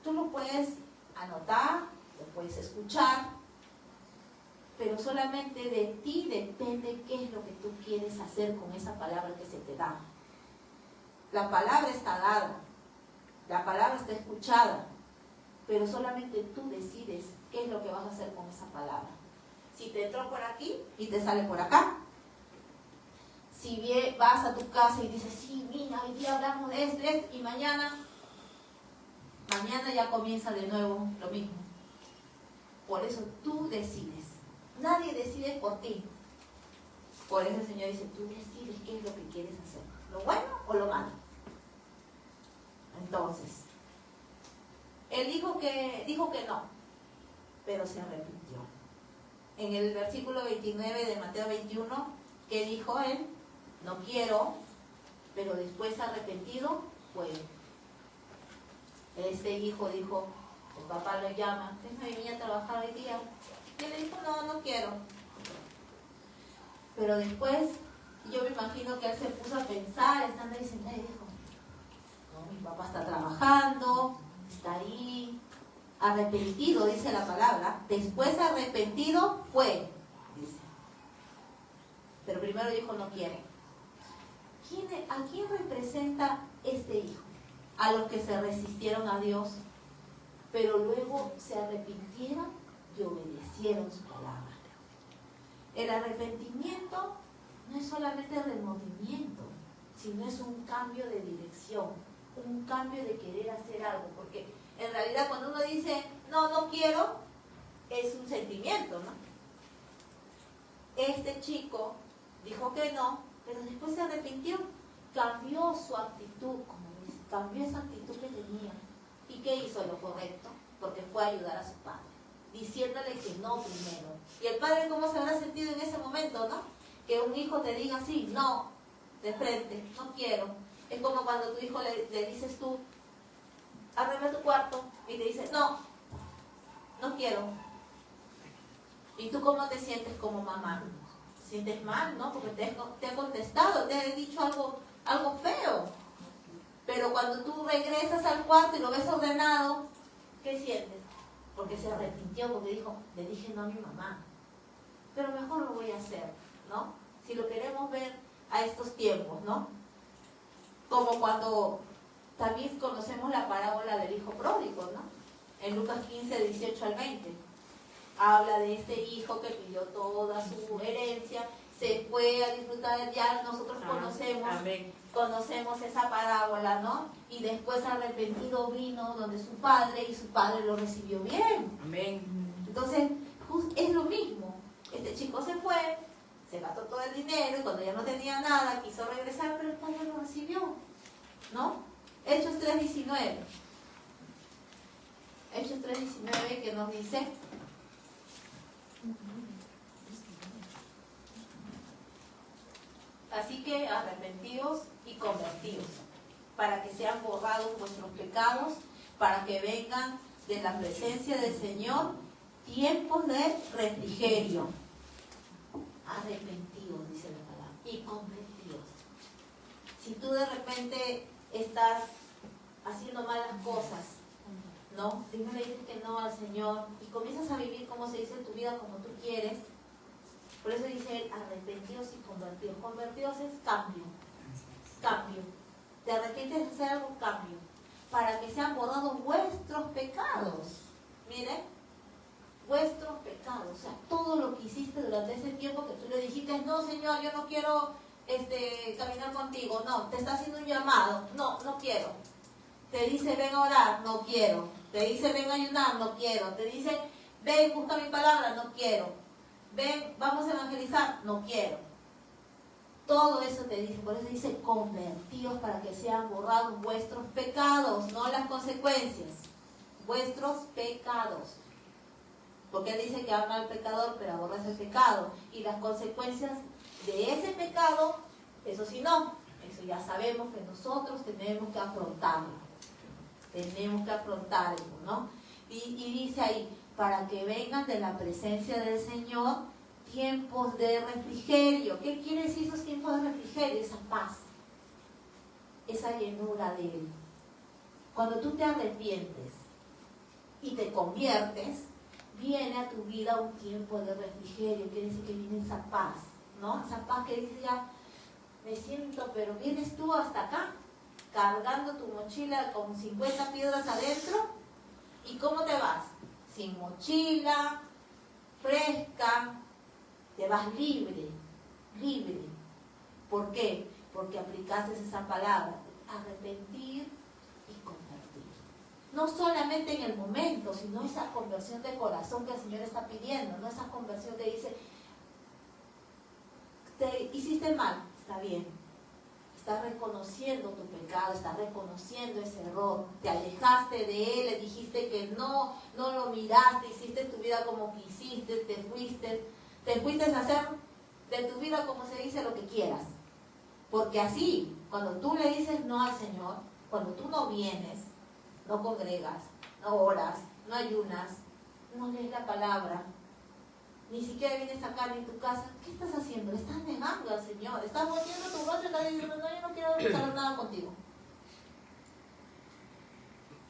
tú lo puedes anotar, lo puedes escuchar, pero solamente de ti depende qué es lo que tú quieres hacer con esa palabra que se te da. La palabra está dada, la palabra está escuchada, pero solamente tú decides qué es lo que vas a hacer con esa palabra. Si te entró por aquí y te sale por acá. Si vas a tu casa y dices, sí, mira, hoy día hablamos de esto, y mañana ya comienza de nuevo lo mismo. Por eso tú decides. Nadie decide por ti. Por eso el Señor dice, tú decides qué es lo que quieres hacer. ¿Lo bueno o lo malo? Entonces, él dijo que no, pero se arrepintió. En el versículo 29 de Mateo 21, ¿qué dijo él? No quiero, pero después arrepentido fue. Este hijo dijo, el papá lo llama, déjame venir a trabajar hoy día. Y él le dijo, no quiero. Pero después, yo me imagino que él se puso a pensar, estando ahí sentado y dijo, no, mi papá está trabajando, está ahí, arrepentido, dice la palabra. Después arrepentido fue, dice. Pero primero dijo, no quiere. ¿A quién representa este hijo? A los que se resistieron a Dios, pero luego se arrepintieron y obedecieron su palabra. El arrepentimiento no es solamente remordimiento, sino es un cambio de dirección, un cambio de querer hacer algo, porque en realidad cuando uno dice, no quiero, es un sentimiento, ¿no? Este chico dijo que no, pero después se arrepintió, cambió su actitud, como dice, cambió esa actitud que tenía. ¿Y qué hizo? Lo correcto, porque fue a ayudar a su padre, diciéndole que no primero. Y el padre, ¿cómo se habrá sentido en ese momento, no? Que un hijo te diga así, no, de frente, no quiero. Es como cuando tu hijo le dices tú, arregla tu cuarto, y te dice, no quiero. ¿Y tú cómo te sientes como mamá? ¿Te sientes mal, no? Porque te ha contestado, te ha dicho algo feo. Pero cuando tú regresas al cuarto y lo ves ordenado, ¿qué sientes? Porque se arrepintió, porque dijo, le dije no a mi mamá. Pero mejor lo voy a hacer, ¿no? Si lo queremos ver a estos tiempos, ¿no? Como cuando también conocemos la parábola del hijo pródigo, ¿no? En Lucas 15, 18 al 20. Habla de este hijo que pidió toda su herencia, se fue a disfrutar, ya nosotros conocemos esa parábola, ¿no? Y después arrepentido vino donde su padre, y su padre lo recibió bien. Amén. Entonces, es lo mismo. Este chico se fue, se gastó todo el dinero, y cuando ya no tenía nada, quiso regresar, pero el padre lo recibió, ¿no? Hechos 3:19. Hechos 3:19 que nos dice... Así que arrepentidos y convertidos, para que sean borrados vuestros pecados, para que vengan de la presencia del Señor tiempos de refrigerio. Arrepentidos, dice la palabra, y convertidos. Si tú de repente estás haciendo malas cosas, ¿no? Si no le dices que no al Señor y comienzas a vivir, como se dice, tu vida como tú quieres. Por eso dice él, arrepentidos y convertidos. Convertidos es cambio. Cambio. Te arrepientes de hacer algo, cambio. Para que sean borrados vuestros pecados. Miren, vuestros pecados. O sea, todo lo que hiciste durante ese tiempo que tú le dijiste, no Señor, yo no quiero caminar contigo. No, te está haciendo un llamado. No quiero. Te dice, ven a orar. No quiero. Te dice, ven a ayunar. No quiero. Te dice, ven, busca mi palabra. No quiero. Ven, vamos a evangelizar, no quiero. Todo eso te dice, por eso dice convertidos, para que sean borrados vuestros pecados, no las consecuencias, vuestros pecados. Porque él dice que ama al pecador, pero aborrece el pecado. Y las consecuencias de ese pecado, eso sí no, eso ya sabemos que nosotros tenemos que afrontarlo. Tenemos que afrontarlo, ¿no? Y dice ahí, para que vengan de la presencia del Señor tiempos de refrigerio. ¿Qué quiere decir esos tiempos de refrigerio? Esa paz, esa llenura de Él. Cuando tú te arrepientes y te conviertes, viene a tu vida un tiempo de refrigerio. Quiere decir que viene esa paz, ¿no? Esa paz que dice ya, me siento, pero vienes tú hasta acá, cargando tu mochila con 50 piedras adentro, ¿Y cómo te vas? Sin mochila, fresca, te vas libre, libre. ¿Por qué? Porque aplicaste esa palabra, arrepentir y convertir. No solamente en el momento, sino esa conversión de corazón que el Señor está pidiendo, no esa conversión que dice, te hiciste mal, está bien. Estás reconociendo tu pecado, estás reconociendo ese error, te alejaste de él, le dijiste que no lo miraste, hiciste tu vida como quisiste, te fuiste a hacer de tu vida, como se dice, lo que quieras. Porque así, cuando tú le dices no al Señor, cuando tú no vienes, no congregas, no oras, no ayunas, no lees la palabra, ni siquiera vienes acá en tu casa, ¿qué estás haciendo? Le estás negando al Señor, estás volviendo tu rostro y estás diciendo, no, yo no quiero saber nada contigo.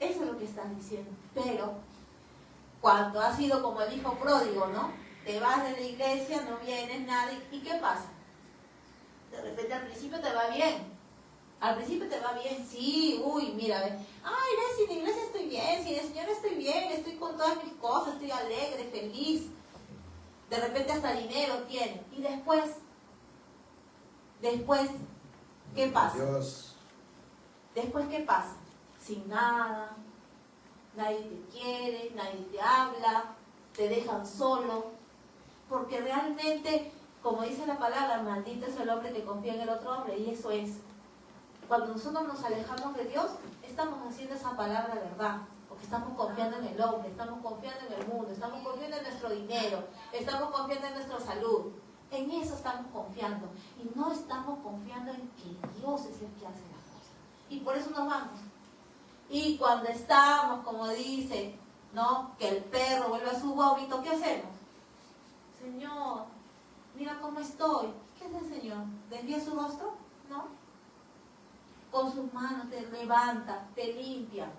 Eso es lo que estás diciendo. Pero, cuando has sido como el hijo pródigo, ¿no? Te vas de la iglesia, no vienes, nada, ¿y qué pasa? De repente al principio te va bien. Al principio te va bien, sí, uy, mira, ay, ves, si en la iglesia estoy bien, si en el Señor estoy bien, estoy con todas mis cosas, estoy alegre, feliz. De repente hasta dinero tiene. Y después, ¿qué pasa? Dios. Después, ¿qué pasa? Sin nada, nadie te quiere, nadie te habla, te dejan solo. Porque realmente, como dice la palabra, maldito es el hombre que confía en el otro hombre, y eso es. Cuando nosotros nos alejamos de Dios, estamos haciendo esa palabra verdad. Porque estamos confiando en el hombre, estamos confiando en el mundo, estamos confiando en nuestro dinero, estamos confiando en nuestra salud. En eso estamos confiando. Y no estamos confiando en que Dios es el que hace las cosas. Y por eso nos vamos. Y cuando estamos, como dice, ¿no? Que el perro vuelve a su vómito, ¿qué hacemos? Señor, mira cómo estoy. ¿Qué hace el Señor? ¿Desvía su rostro? No. Con sus manos te levanta, te limpia.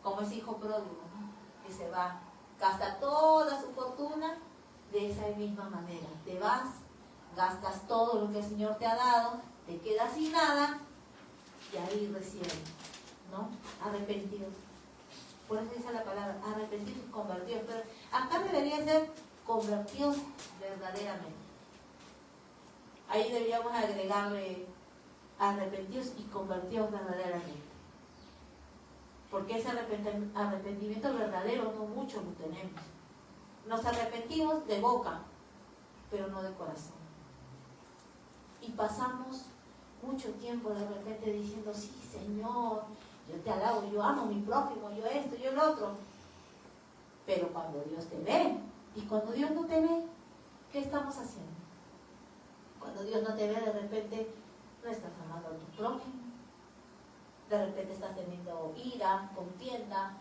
Como ese hijo pródigo, ¿no? Que se va, gasta toda su fortuna de esa misma manera. Te vas, gastas todo lo que el Señor te ha dado, te quedas sin nada y ahí recién, ¿no? Arrepentidos. Por eso dice la palabra, arrepentidos y convertidos. Pero acá debería ser convertidos verdaderamente. Ahí deberíamos agregarle arrepentidos y convertidos verdaderamente. Porque ese arrepentimiento verdadero no muchos lo tenemos. Nos arrepentimos de boca, pero no de corazón. Y pasamos mucho tiempo de repente diciendo, sí, Señor, yo te alabo, yo amo a mi prójimo, yo esto, yo el otro. Pero cuando Dios te ve, y cuando Dios no te ve, ¿qué estamos haciendo? Cuando Dios no te ve, de repente no estás amando a tu prójimo. De repente estás teniendo ira, contienda,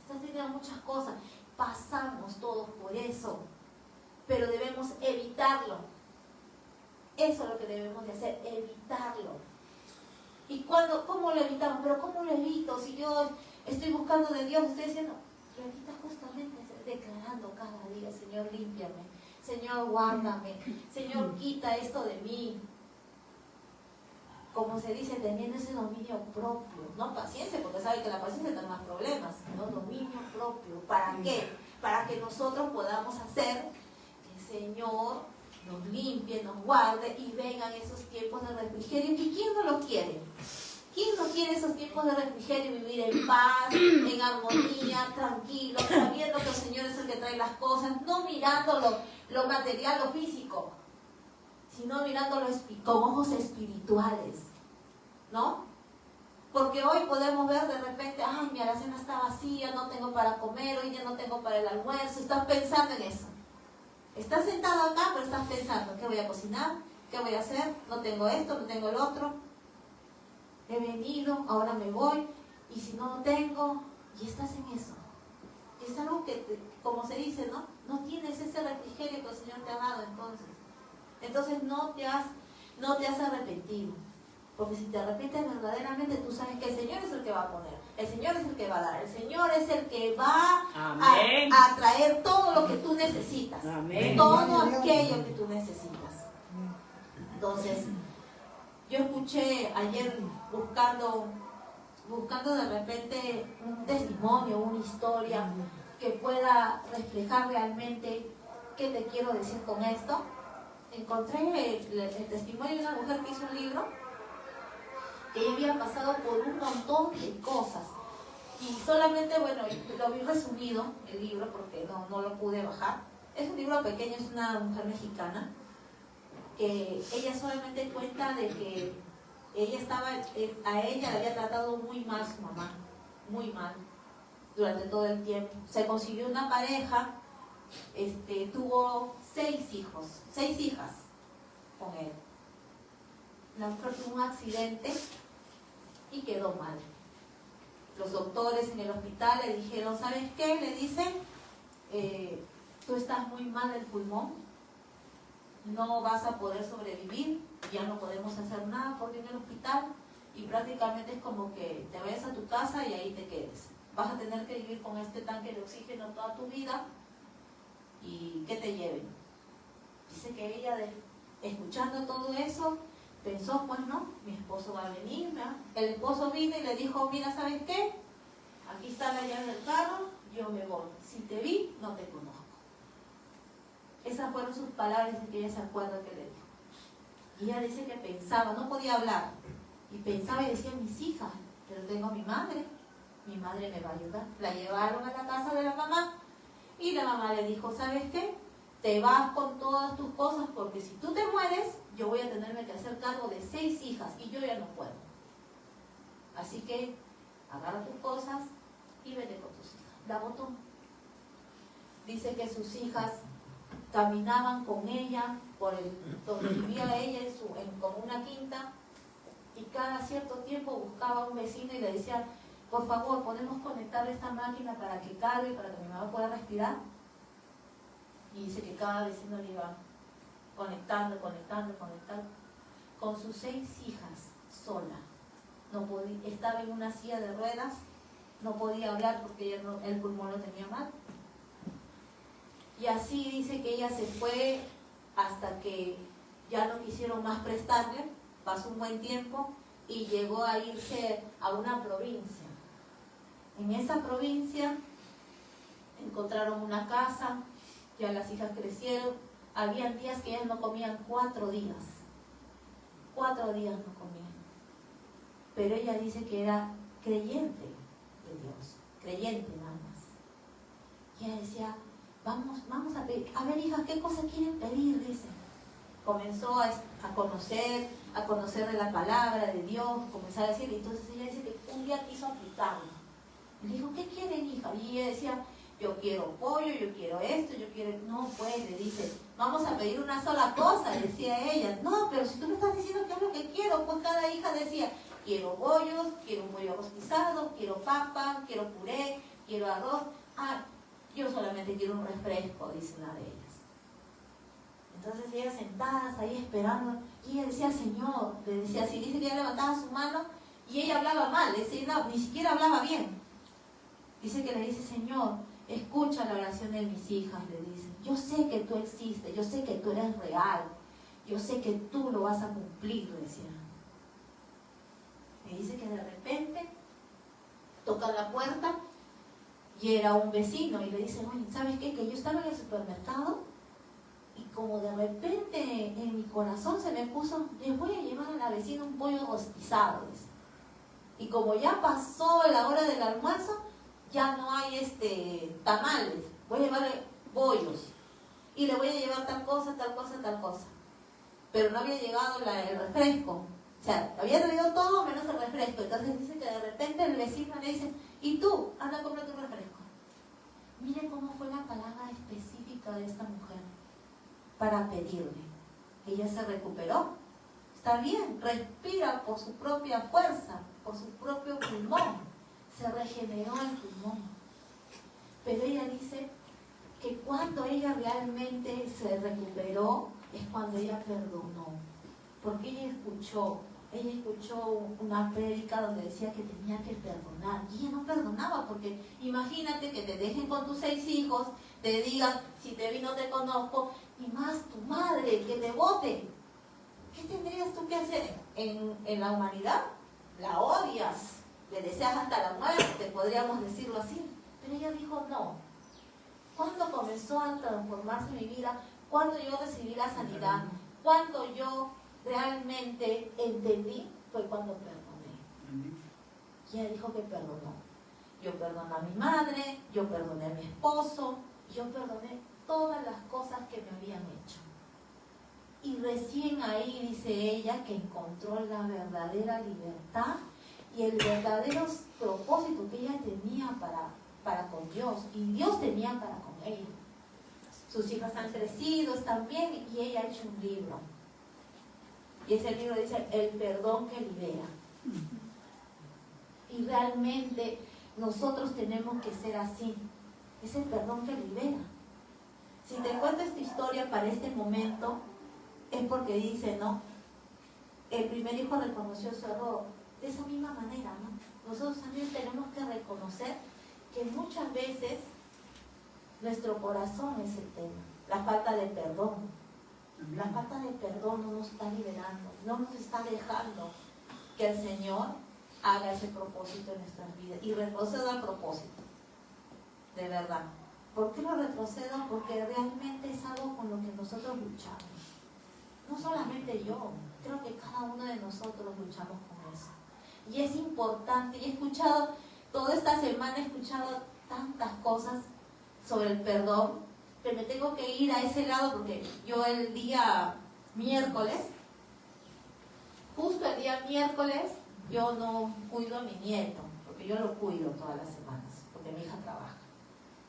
estás teniendo muchas cosas. Pasamos todos por eso, pero debemos evitarlo. Eso es lo que debemos de hacer, evitarlo. ¿Y cómo lo evitamos? Pero ¿cómo lo evito? Si yo estoy buscando de Dios, estoy diciendo, lo evita justamente declarando cada día, Señor, límpiame, Señor, guárdame, Señor, quita esto de mí. Como se dice, teniendo ese dominio propio, no paciencia, porque sabe que la paciencia da más problemas, sino dominio propio. ¿Para qué? Para que nosotros podamos hacer que el Señor nos limpie, nos guarde y vengan esos tiempos de refrigerio. ¿Y quién no los quiere? ¿Quién no quiere esos tiempos de refrigerio, vivir en paz, en armonía, tranquilo, sabiendo que el Señor es el que trae las cosas, no mirando lo material, lo físico, sino mirándolo con ojos espirituales, ¿no? Porque hoy podemos ver de repente, ay, mi alacena está vacía, no tengo para comer, hoy ya no tengo para el almuerzo. Estás pensando en eso. Estás sentado acá, pero estás pensando, ¿qué voy a cocinar? ¿Qué voy a hacer? No tengo esto, no tengo el otro. He venido, ahora me voy, y si no tengo, y estás en eso. Es algo que, como se dice, ¿no? No tienes ese refrigerio que el Señor te ha dado entonces. Entonces no te has arrepentido. Porque si te arrepientes verdaderamente, tú sabes que el Señor es el que va a poner. El Señor es el que va a dar. El Señor es el que va a traer todo lo que tú necesitas. Amén. Todo aquello que tú necesitas. Entonces, yo escuché ayer buscando buscando de repente un testimonio, una historia que pueda reflejar realmente qué te quiero decir con esto, encontré el testimonio de una mujer que hizo un libro, que ella había pasado por un montón de cosas. Y solamente, bueno, lo vi resumido, el libro, porque no lo pude bajar. Es un libro pequeño, es una mujer mexicana, que ella solamente cuenta de que ella a ella le había tratado muy mal su mamá, muy mal, durante todo el tiempo. Se consiguió una pareja, tuvo 6 hijas con él. La mujer tuvo un accidente y quedó mal. Los doctores en el hospital le dijeron, ¿sabes qué? Le dicen, tú estás muy mal del pulmón, no vas a poder sobrevivir, ya no podemos hacer nada por ti en el hospital y prácticamente es como que te vayas a tu casa y ahí te quedes. Vas a tener que vivir con este tanque de oxígeno toda tu vida y que te lleven. Dice que ella, escuchando todo eso, pensó, pues no, mi esposo va a venir, ¿verdad? El esposo vino y le dijo, mira, ¿sabes qué? Aquí está la llave del carro, yo me voy. Si te vi, no te conozco. Esas fueron sus palabras que ella se acuerda que le dijo. Y ella dice que pensaba, no podía hablar. Y pensaba y decía, mis hijas, pero tengo a mi madre me va a ayudar. La llevaron a la casa de la mamá y la mamá le dijo, ¿sabes qué? Te vas con todas tus cosas porque si tú te mueres, yo voy a tenerme que hacer cargo de 6 hijas y yo ya no puedo. Así que agarra tus cosas y vete con tus hijas. La botó. Dice que sus hijas caminaban con ella por donde vivía ella, como una quinta, y cada cierto tiempo buscaba a un vecino y le decía, por favor, ¿podemos conectar esta máquina para que cargue, para que mi mamá pueda respirar? Y dice que cada vecino le iba conectando. Con sus 6 hijas, sola. No podía, estaba en una silla de ruedas, no podía hablar porque el pulmón lo tenía mal. Y así dice que ella se fue hasta que ya no quisieron más prestarle, pasó un buen tiempo y llegó a irse a una provincia. En esa provincia encontraron una casa, ya las hijas crecieron, habían días que ellas no comían 4 días. 4 días no comían. Pero ella dice que era creyente de Dios, creyente nada más. Y ella decía, vamos a pedir. A ver, hijas, ¿qué cosa quieren pedir? Dice. Comenzó a conocer de la palabra de Dios, comenzó a decir, entonces ella dice que un día quiso aplicarlo. Le dijo, ¿qué quieren, hija? Y ella decía, yo quiero pollo, yo quiero esto, yo quiero... No, pues, le dice, vamos a pedir una sola cosa, decía ella. No, pero si tú me estás diciendo qué es lo que quiero, pues cada hija decía, quiero bollos, quiero un pollo rostizado, quiero papa, quiero puré, quiero arroz. Ah, yo solamente quiero un refresco, dice una de ellas. Entonces ellas sentadas ahí esperando, y ella decía, Señor, le decía así, dice que ella levantaba su mano y ella hablaba mal, le decía, no, ni siquiera hablaba bien. Dice que le dice, Señor, escucha la oración de mis hijas, le dice, yo sé que tú existes, yo sé que tú eres real, yo sé que tú lo vas a cumplir, le decía. Me dice que de repente tocan la puerta y era un vecino y le dice, oye, ¿sabes qué? Que yo estaba en el supermercado y como de repente en mi corazón se me puso, les voy a llevar a la vecina un pollo rostizado, dice. Y como ya pasó la hora del almuerzo, ya no hay tamales, voy a llevarle bollos y le voy a llevar tal cosa. Pero no había llegado el refresco, o sea, había traído todo menos el refresco. Entonces dice que de repente el vecino le dice, ¿y tú? Anda a comprar tu refresco. Mire cómo fue la palabra específica de esta mujer para pedirle. Ella se recuperó, está bien, respira por su propia fuerza, por su propio pulmón. Se regeneró el pulmón. Pero ella dice que cuando ella realmente se recuperó es cuando ella perdonó. Porque ella escuchó una prédica donde decía que tenía que perdonar. Y ella no perdonaba porque imagínate que te dejen con tus 6 hijos, te digan, si te vi no te conozco, y más tu madre, que te vote. ¿Qué tendrías tú que hacer? En la humanidad la odias, le deseas hasta la muerte, podríamos decirlo así. Pero ella dijo no. ¿Cuándo comenzó a transformarse mi vida? ¿Cuándo yo recibí la sanidad? ¿Cuándo yo realmente entendí? Fue cuando perdoné. Y ella dijo que perdonó. Yo perdoné a mi madre, yo perdoné a mi esposo, yo perdoné todas las cosas que me habían hecho. Y recién ahí dice ella que encontró la verdadera libertad y el verdadero propósito que ella tenía para con Dios, y Dios tenía para con ella. Sus hijas han crecido, están bien, y ella ha hecho un libro. Y ese libro dice, el perdón que libera. Y realmente nosotros tenemos que ser así. Es el perdón que libera. Si te cuento esta historia para este momento, es porque dice, ¿no? El primer hijo reconoció su error. De esa misma manera, ¿no? Nosotros también tenemos que reconocer que muchas veces nuestro corazón es el tema. La falta de perdón. La falta de perdón no nos está liberando, no nos está dejando que el Señor haga ese propósito en nuestras vidas. Y retrocedo al propósito, de verdad. ¿Por qué lo retrocedo? Porque realmente es algo con lo que nosotros luchamos. No solamente yo, creo que cada uno de nosotros luchamos con eso. Y es importante, y he escuchado, toda esta semana he escuchado tantas cosas sobre el perdón, que me tengo que ir a ese lado porque yo el día miércoles, justo el día miércoles, yo no cuido a mi nieto, porque yo lo cuido todas las semanas, porque mi hija trabaja.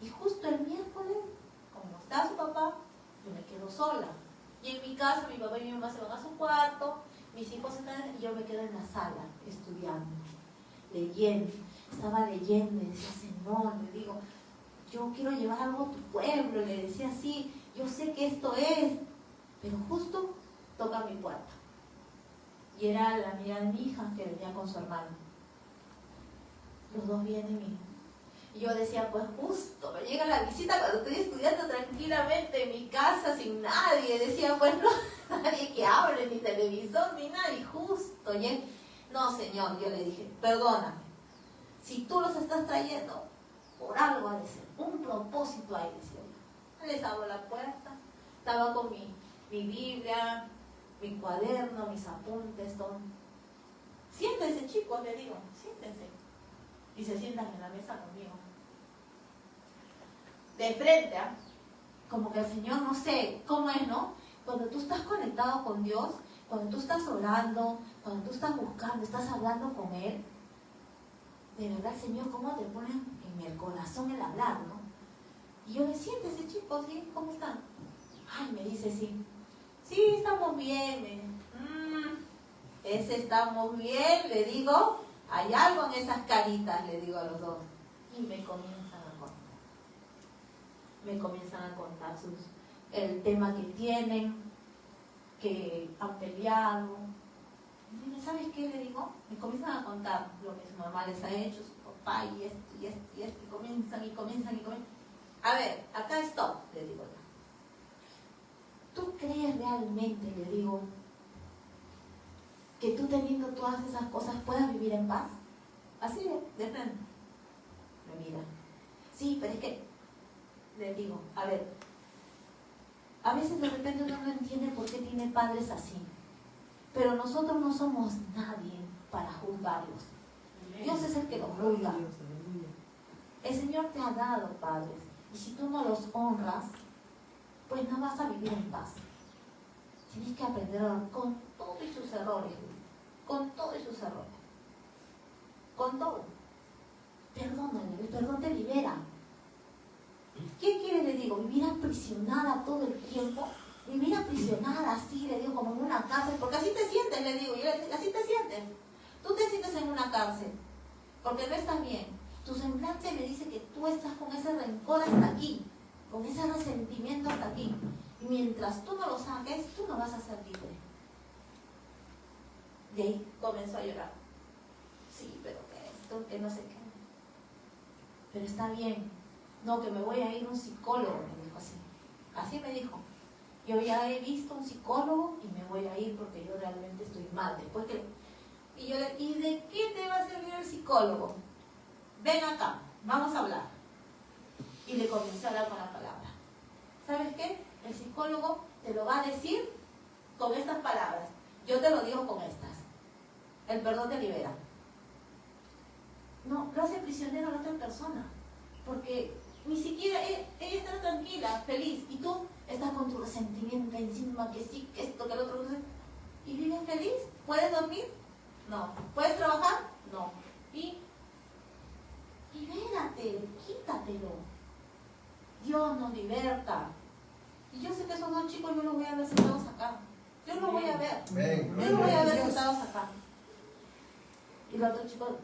Y justo el miércoles, como está su papá, yo me quedo sola. Y en mi casa, mi papá y mi mamá se van a su cuarto, mis hijos están, y yo me quedo en la sala, estudiando, leyendo. Estaba leyendo y decía, Señor, le digo, yo quiero llevar algo a tu pueblo. Le decía así, yo sé que esto es, pero justo toca mi puerta. Y era la amiga de mi hija que venía con su hermano. Los dos vienen y yo decía, pues justo me llega la visita cuando estoy estudiando tranquilamente en mi casa sin nadie. Decía, pues no, nadie que hable, ni televisor, ni nada. Y justo, no, Señor, yo le dije, perdóname. Si tú los estás trayendo, por algo ha de ser, un propósito hay, decía yo. Les abro la puerta, estaba con mi Biblia, mi cuaderno, mis apuntes, todo. Siéntense, chicos, le digo, siéntense. Y se sientan en la mesa conmigo. De frente, ¿eh? Como que el Señor, no sé cómo es, ¿no? Cuando tú estás conectado con Dios, cuando tú estás orando, cuando tú estás buscando, estás hablando con Él, de verdad, Señor, ¿cómo te ponen en el corazón el hablar, no? Y yo le siéntese, chicos, ¿sí? ¿Cómo están? Ay, me dice, sí. Sí, estamos bien. Ese estamos bien, le digo. Hay algo en esas caritas, le digo a los dos. Y me comienzan a contar. Me comienzan a contar el tema que tienen, que han peleado. Y ¿sabes qué? Le digo, me comienzan a contar lo que su mamá les ha hecho, su papá, y esto, y esto, y esto, y comienzan. A ver, acá stop, le digo yo. ¿Tú crees realmente, le digo, que tú teniendo todas esas cosas puedas vivir en paz? Así de frente. Me mira. Sí, pero es que, le digo, a ver, a veces de repente uno no entiende por qué tiene padres así. Pero nosotros no somos nadie para juzgarlos. Dios es el que los juzga. El Señor te ha dado padres. Y si tú no los honras, pues no vas a vivir en paz. Tienes que aprender a orar con todos sus errores. Con todos sus errores. Con todo. Perdónale, el perdón te libera. ¿Qué quiere, le digo? ¿Vivir aprisionada todo el tiempo? Vivir aprisionada así, le digo, como en una cárcel, porque así te sientes, le digo, así te sientes. Tú te sientes en una cárcel, porque no estás bien. Tu semblante me dice que tú estás con ese rencor hasta aquí, con ese resentimiento hasta aquí. Y mientras tú no lo saques, tú no vas a ser libre. De ahí comenzó a llorar. Sí, pero que esto, que no sé qué. Pero está bien. No, que me voy a ir a un psicólogo, me dijo así. Así me dijo. Yo ya he visto un psicólogo y me voy a ir porque yo realmente estoy mal. Después que Y yo le, ¿y de qué te va a servir el psicólogo? Ven acá, vamos a hablar. Y le comencé a hablar con la palabra. ¿Sabes qué? El psicólogo te lo va a decir con estas palabras. Yo te lo digo con estas. El perdón te libera. No, lo hace prisionero a la otra persona. Porque ni siquiera ella está tranquila, feliz. Y tú estás con tu resentimiento encima, que sí, que esto, que el otro. ¿Y vives feliz? ¿Puedes dormir? No. ¿Puedes trabajar? No. Y libérate, quítatelo. Dios nos liberta. Y yo sé que esos dos chicos yo los voy a ver sentados acá. Yo los voy a ver. Amén. Yo los voy a ver sentados acá. Y el otro chico,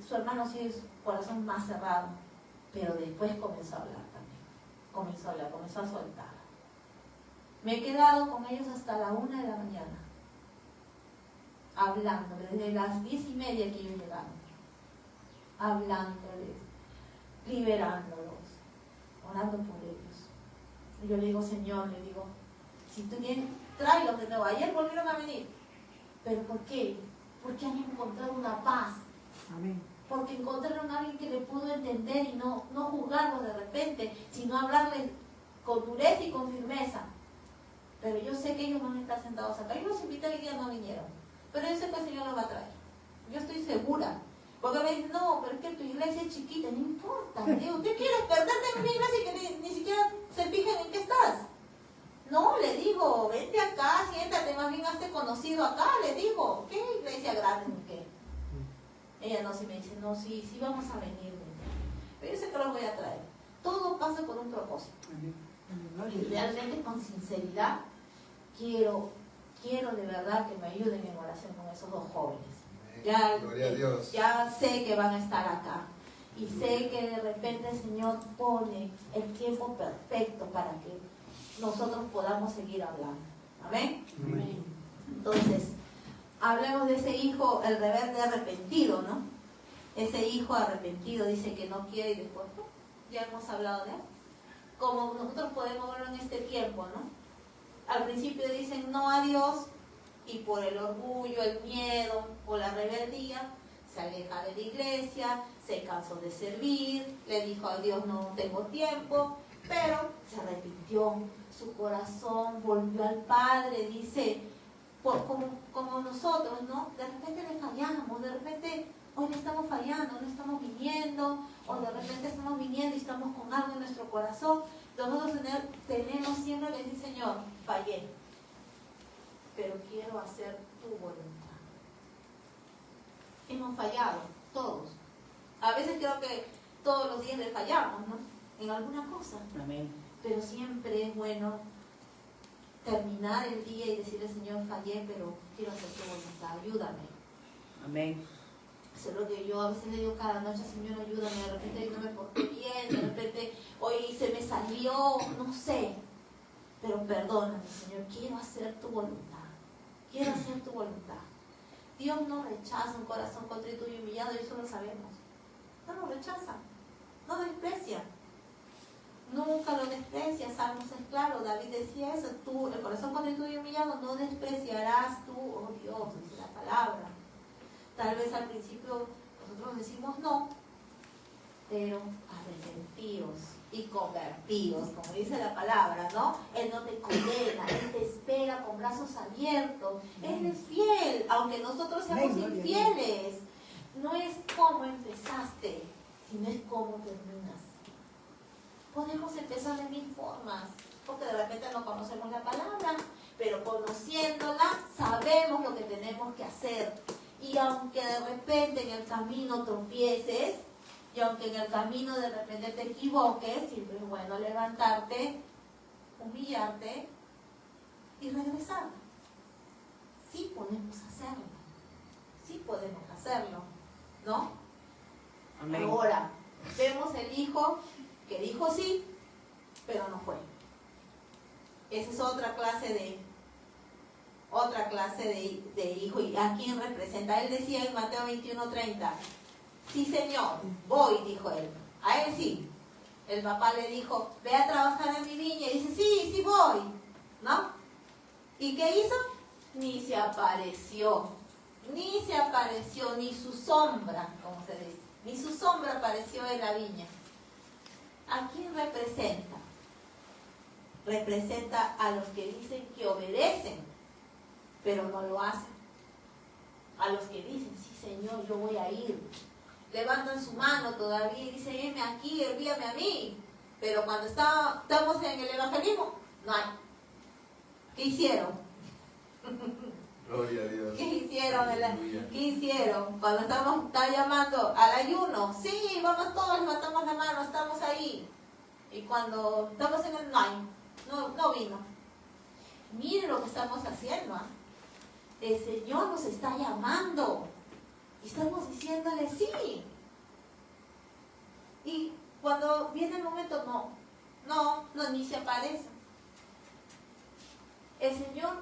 su hermano sí es corazón más cerrado. Pero después comenzó a hablar también. Comenzó a hablar, comenzó a soltar. Me he quedado con ellos hasta la 1 de la mañana. Hablando, desde las 10:30 que ellos llegaron. Hablándoles, liberándolos, orando por ellos. Y yo le digo, Señor, le digo, si tú tienes, tráelos de nuevo. Ayer volvieron a venir. ¿Pero por qué? Porque han encontrado una paz. Amén. Porque encontraron a alguien que le pudo entender y no juzgarlos de repente, sino hablarles con dureza y con firmeza. Pero yo sé que ellos van a estar sentados acá. Yo los invité y día no vinieron. Pero yo sé que el Señor los va a traer. Yo estoy segura. Porque me dicen, no, pero es que tu iglesia es chiquita. No importa. Digo, ¿qué quieres? ¿Perderte en una iglesia que ni siquiera se fijen en qué estás? No, le digo, vente acá, siéntate, más bien hazte conocido acá. Le digo, ¿qué iglesia grande ni qué? Ella no, si me dice, no, sí vamos a venir. Pero yo sé que los voy a traer. Todo pasa por un propósito. Y realmente con sinceridad quiero de verdad que me ayuden en oración con esos dos jóvenes. Ya, Gloria a Dios. ya sé que van a estar acá. Y sé que de repente el Señor pone el tiempo perfecto para que nosotros podamos seguir hablando. ¿Amén? Amén. Entonces, hablemos de ese hijo, el rebelde arrepentido, ¿no? Ese hijo arrepentido dice que no quiere y después, ¿no? Ya hemos hablado de él. Como nosotros podemos verlo en este tiempo, ¿no? Al principio dicen no a Dios y por el orgullo, el miedo o la rebeldía se aleja de la iglesia, se cansó de servir, le dijo a Dios no tengo tiempo, pero se arrepintió, su corazón volvió al Padre, dice, como nosotros, ¿no? De repente le fallamos, de repente hoy le estamos fallando, no estamos viniendo, o de repente estamos viniendo y estamos con algo en nuestro corazón. Nosotros tenemos siempre que decir, Señor, fallé, pero quiero hacer tu voluntad. Hemos fallado, todos. A veces creo que todos los días le fallamos, ¿no? En alguna cosa. Amén. Pero siempre es bueno terminar el día y decirle, Señor, fallé, pero quiero hacer tu voluntad, ayúdame. Amén. Eso es lo que yo a veces le digo cada noche, Señor, ayúdame, de repente no me porté bien, de repente hoy se me salió, no sé, pero perdóname, Señor, quiero hacer tu voluntad, quiero hacer tu voluntad. Dios no rechaza un corazón contrito y humillado, y eso lo sabemos. No lo rechaza, no desprecia, nunca lo desprecia. Salmos es claro, David decía eso, tú, el corazón contrito y humillado, no despreciarás tú, oh Dios, dice la palabra. Tal vez al principio nosotros decimos no, pero arrepentidos y convertidos, como dice la palabra, ¿no? Él no te condena, Él te espera con brazos abiertos. Él es fiel, aunque nosotros seamos infieles. No es cómo empezaste, sino es cómo terminas. Podemos empezar de 1000 formas, porque de repente no conocemos la palabra, pero conociéndola sabemos lo que tenemos que hacer. Y aunque de repente en el camino tropieces, y aunque en el camino de repente te equivoques, siempre es bueno levantarte, humillarte y regresar. Sí podemos hacerlo. Sí podemos hacerlo, ¿no? Amén. Ahora, vemos el hijo que dijo sí, pero no fue. Esa es otra clase de hijo. ¿Y a quién representa? Él decía en Mateo 21:30, sí Señor, voy, dijo él. A él sí. El papá le dijo, ve a trabajar en mi viña. Y dice, sí voy, ¿no? ¿Y qué hizo? Ni se apareció. ni se apareció, ni su sombra, como se dice, ni su sombra apareció en la viña. ¿A quién representa? Representa a los que dicen que obedecen, pero no lo hacen. A los que dicen, sí Señor, yo voy a ir. Levantan su mano todavía y dicen, heme aquí, envíame a mí. Pero cuando estamos en el evangelismo, no hay. ¿Qué hicieron? Gloria a Dios. ¿Qué hicieron? Aleluya. ¿Qué hicieron? Cuando está llamando al ayuno, sí, vamos todos, levantamos la mano, estamos ahí. Y cuando estamos en el no vino. Miren lo que estamos haciendo. El Señor nos está llamando. Y estamos diciéndole sí. Y cuando viene el momento, no, ni se aparece. El Señor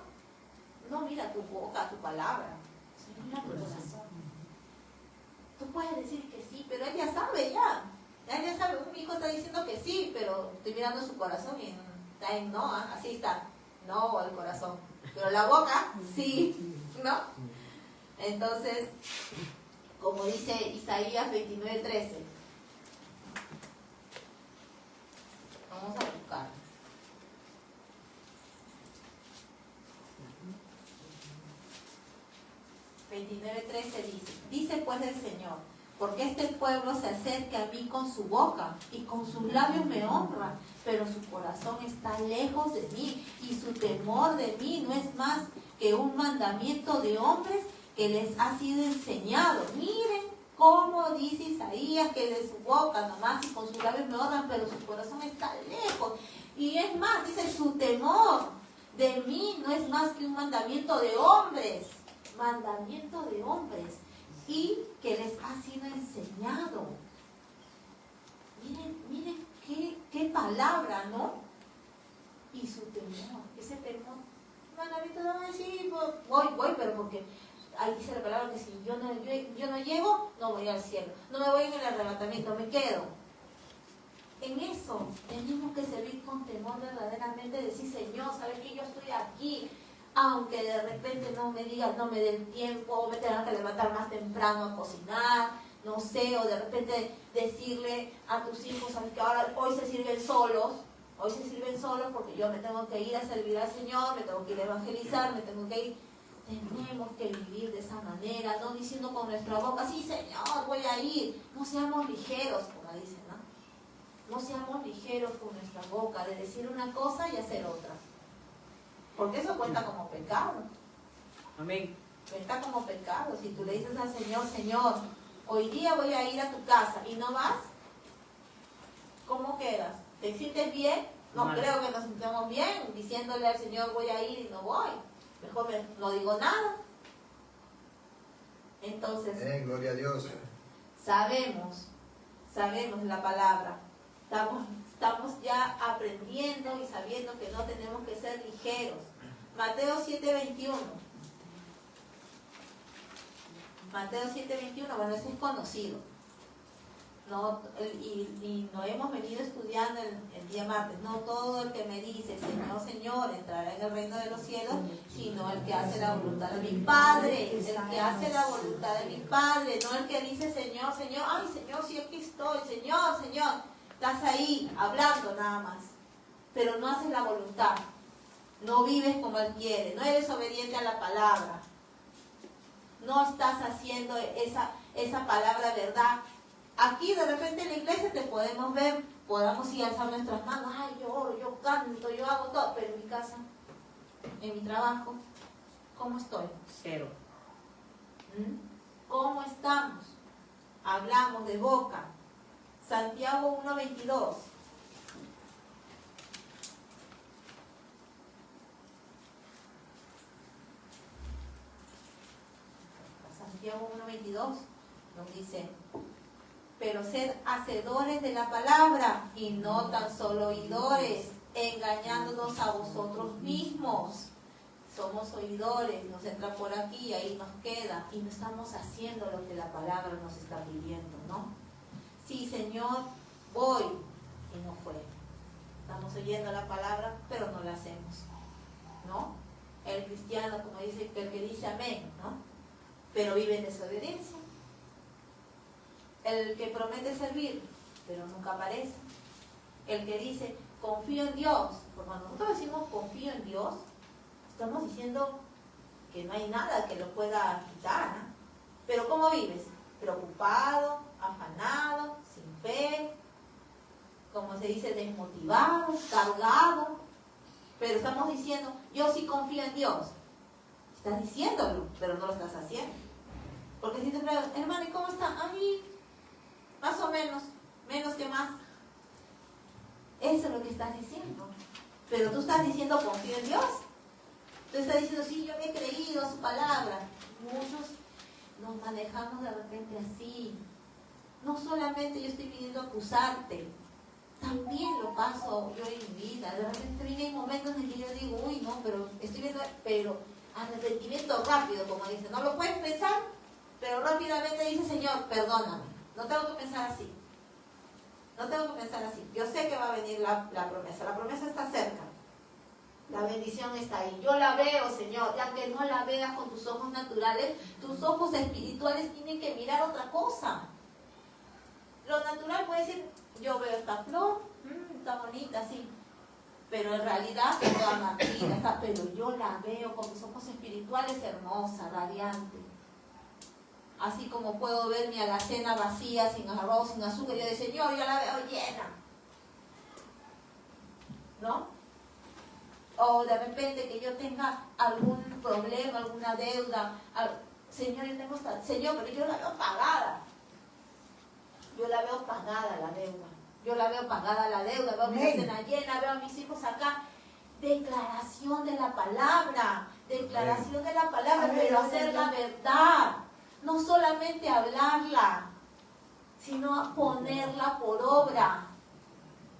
no mira tu boca, tu palabra. El Señor mira tu corazón. Tú puedes decir que sí, pero Él ya sabe ya. Él ya sabe, mi hijo está diciendo que sí, pero estoy mirando su corazón y está en no, así está. No, el corazón. Pero la boca, sí, ¿no? Entonces, como dice Isaías 29:13, vamos a buscar. Dice pues el Señor, porque este pueblo se acerca a mí con su boca y con sus labios me honra, pero su corazón está lejos de mí y su temor de mí no es más que un mandamiento de hombres que les ha sido enseñado. Miren cómo dice Isaías que de su boca nomás y con sus labios me honran, pero su corazón está lejos. Y es más, dice, su temor de mí no es más que un mandamiento de hombres. Mandamiento de hombres. Y que les ha sido enseñado. Miren qué palabra, ¿no? Y su temor, ese temor. Mandamiento de hombres, sí, voy, pero porque ahí dice la palabra que si yo no llego, no voy al cielo. No me voy en el arrebatamiento, me quedo. En eso tenemos que servir con temor verdaderamente, decir, Señor, ¿sabes que yo estoy aquí? Aunque de repente no me digas, no me dé el tiempo, o me tengan que levantar más temprano a cocinar, no sé, o de repente decirle a tus hijos, ¿sabes que ahora hoy se sirven solos porque yo me tengo que ir a servir al Señor, me tengo que ir a evangelizar, me tengo que ir. Tenemos que vivir de esa manera, no diciendo con nuestra boca, sí Señor, voy a ir. No seamos ligeros, como dicen, ¿no? No seamos ligeros con nuestra boca, de decir una cosa y hacer otra. Porque eso cuenta como pecado. Amén. Cuenta como pecado. Si tú le dices al Señor, Señor, hoy día voy a ir a tu casa y no vas, ¿cómo quedas? ¿Te sientes bien? No Mal. creo que nos sintamos bien diciéndole al Señor voy a ir y no voy. Mejor no digo nada. Entonces, Gloria a Dios. sabemos la palabra. Estamos ya aprendiendo y sabiendo que no tenemos que ser ligeros. Mateo 7:21. Mateo 7:21, bueno, ese es conocido. Y lo hemos venido estudiando el día martes. No todo el que me dice, Señor, Señor, entrará en el reino de los cielos, sino el que hace la voluntad de mi Padre. El que hace la voluntad de mi Padre, no el que dice, Señor, Señor, ay, Señor, sí, aquí estoy, Señor, Señor. Estás ahí, hablando nada más, pero no haces la voluntad. No vives como Él quiere, no eres obediente a la palabra. No estás haciendo esa palabra verdad. Aquí de repente en la iglesia te podemos ver, podamos ir a alzar nuestras manos, ay, yo oro, yo canto, yo hago todo, pero en mi casa, en mi trabajo, ¿cómo estoy? Cero. ¿Cómo estamos? Hablamos de boca. Santiago 1:22. Santiago 1:22 nos dice, pero sed hacedores de la palabra y no tan solo oidores, engañándonos a vosotros mismos. Somos oidores, nos entra por aquí y ahí nos queda y no estamos haciendo lo que la palabra nos está pidiendo, ¿no? Sí, Señor, voy y no fue. Estamos oyendo la palabra, pero no la hacemos, ¿no? El cristiano, como dice, el que dice amén, ¿no? pero vive en desobediencia. El que promete servir, pero nunca aparece. El que dice, confío en Dios. Porque cuando nosotros decimos confío en Dios, estamos diciendo que no hay nada que lo pueda quitar, ¿no? Pero ¿cómo vives? Preocupado, afanado, sin fe, como se dice, desmotivado, cargado. Pero estamos diciendo, yo sí confío en Dios. Estás diciéndolo, pero no lo estás haciendo. Porque si te preguntan, hermano, ¿y cómo está? Ay, más o menos, menos que más. Eso es lo que estás diciendo. Pero tú estás diciendo, confío en Dios. Tú estás diciendo, sí, yo me he creído su palabra. Muchos nos manejamos de repente así. No solamente yo estoy pidiendo acusarte, también lo paso yo en mi vida. De repente vienen momentos en que yo digo, uy, no, pero estoy viendo, pero arrepentimiento rápido, como dice, no lo puedes pensar, pero rápidamente dice, Señor, perdóname. No tengo que pensar así. No tengo que pensar así. Yo sé que va a venir la promesa. La promesa está cerca. La bendición está ahí. Yo la veo, Señor. Ya que no la veas con tus ojos naturales, tus ojos espirituales tienen que mirar otra cosa. Lo natural puede decir, yo veo esta flor, está bonita, sí. Pero en realidad es toda marchita, pero yo la veo con mis ojos espirituales hermosa, radiante. Así como puedo ver mi alacena vacía, sin arroz, sin azúcar, yo digo, Señor, yo la veo llena. ¿No? O de repente que yo tenga algún problema, alguna deuda. Señor, yo tengo esta, Señor, pero yo la veo pagada. Yo la veo pagada la deuda. Yo la veo pagada la deuda. Veo mi alacena llena, veo a mis hijos acá. Declaración de la palabra. Declaración de la palabra, pero hacer la verdad. No solamente hablarla, sino ponerla por obra.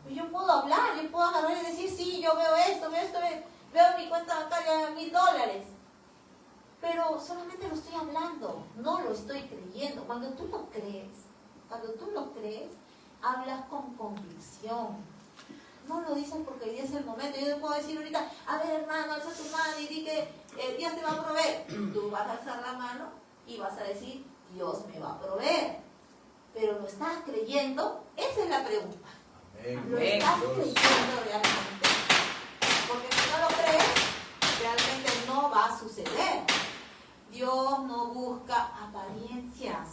Yo puedo hablar, yo puedo agarrar y decir, sí, yo veo esto, veo en mi cuenta bancaria $1000. Pero solamente lo estoy hablando, no lo estoy creyendo. Cuando tú lo crees, hablas con convicción. No lo dices porque hoy día es el momento. Yo te puedo decir ahorita, a ver, hermano, alza tu mano y di que Dios te va a proveer. Tú vas a alzar la mano y vas a decir, Dios me va a proveer. Pero ¿lo estás creyendo? Esa es la pregunta. ¿Lo estás creyendo realmente? Porque si no lo crees, realmente no va a suceder. Dios no busca apariencias,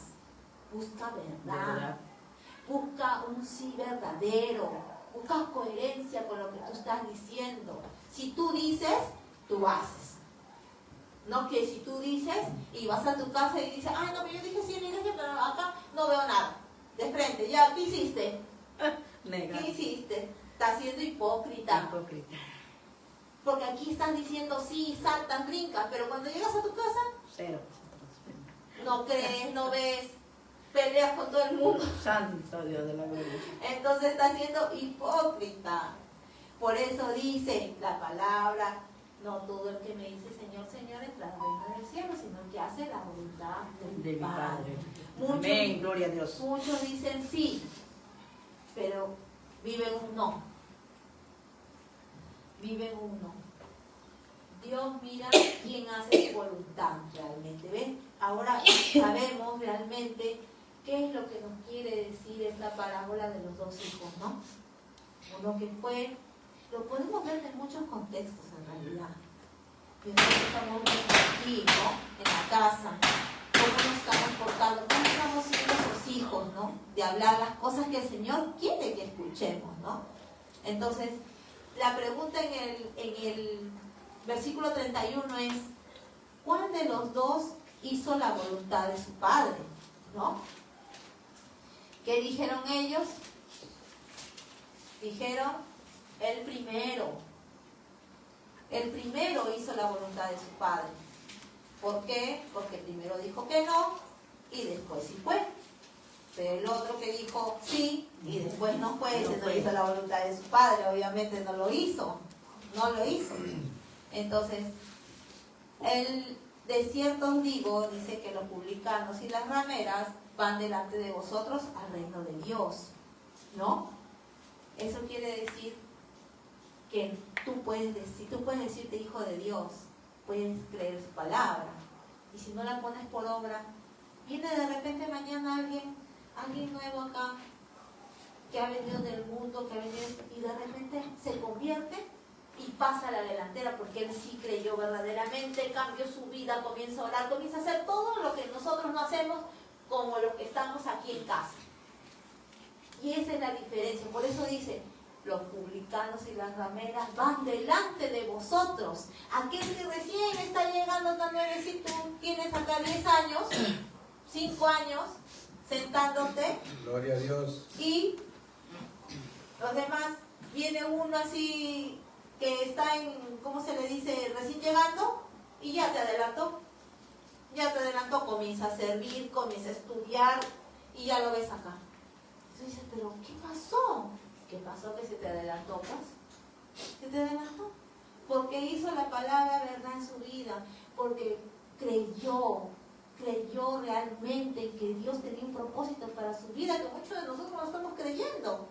busca verdad. Busca un sí verdadero. Busca coherencia con lo que tú estás diciendo. Si tú dices, tú haces. No que si tú dices y vas a tu casa y dices, ay no, pero yo dije sí en la iglesia, pero acá no veo nada. De frente, ya, ¿qué hiciste? Nega. ¿Qué hiciste? Estás siendo hipócrita. Porque aquí están diciendo sí, saltan, brincas, pero cuando llegas a tu casa, cero. no crees, no ves, peleas con todo el mundo. Santo Dios de la gloria. Entonces estás siendo hipócrita. Por eso dice la palabra, no todo el que me dice Señor, Señor, entra al reino del cielo, sino el que hace la voluntad De mi Padre. Muchos, Amén, gloria a Dios. Muchos dicen sí, pero viven un no. Viven un no. Dios mira quién hace su voluntad realmente. ¿Ven? Ahora sabemos realmente qué es lo que nos quiere decir esta parábola de los dos hijos, ¿no? Uno que fue, lo podemos ver en muchos contextos en realidad. Que nosotros estamos viendo aquí, ¿no? En la casa, cómo nos estamos portando, cómo estamos siendo esos hijos, ¿no? De hablar las cosas que el Señor quiere que escuchemos, ¿no? Entonces, la pregunta en el versículo 31 es, ¿cuál de los dos hizo la voluntad de su padre? ¿No? ¿Qué dijeron ellos? Dijeron, el primero. El primero hizo la voluntad de su padre. ¿Por qué? Porque primero dijo que no y después sí fue. Pero el otro que dijo sí y después no fue, ese no hizo la voluntad de su padre, obviamente no lo hizo. No lo hizo. Entonces, el de cierto os digo, dice que los publicanos y las rameras van delante de vosotros al reino de Dios, ¿no? Eso quiere decir que tú puedes decirte hijo de Dios, puedes creer su palabra, y si no la pones por obra, viene de repente mañana alguien nuevo acá, que ha venido del mundo, que ha venido y de repente se convierte y pasa a la delantera porque él sí creyó verdaderamente, cambió su vida, comienza a orar, comienza a hacer todo lo que nosotros no hacemos como los que estamos aquí en casa. Y esa es la diferencia, por eso dice, los publicanos y las rameras van delante de vosotros. Aquel que recién está llegando también, si tú tienes acá 10 años, 5 años, sentándote, Gloria a Dios. y los demás, viene uno así que está en, ¿cómo se le dice? Recién llegando, y ya te adelantó, comienza a servir, comienza a estudiar, y ya lo ves acá. Entonces dices, pero ¿qué pasó? ¿Qué pasó que se te adelantó, pues? ¿Se te adelantó? Porque hizo la palabra verdad en su vida, porque creyó realmente en que Dios tenía un propósito para su vida, que muchos de nosotros no estamos creyendo.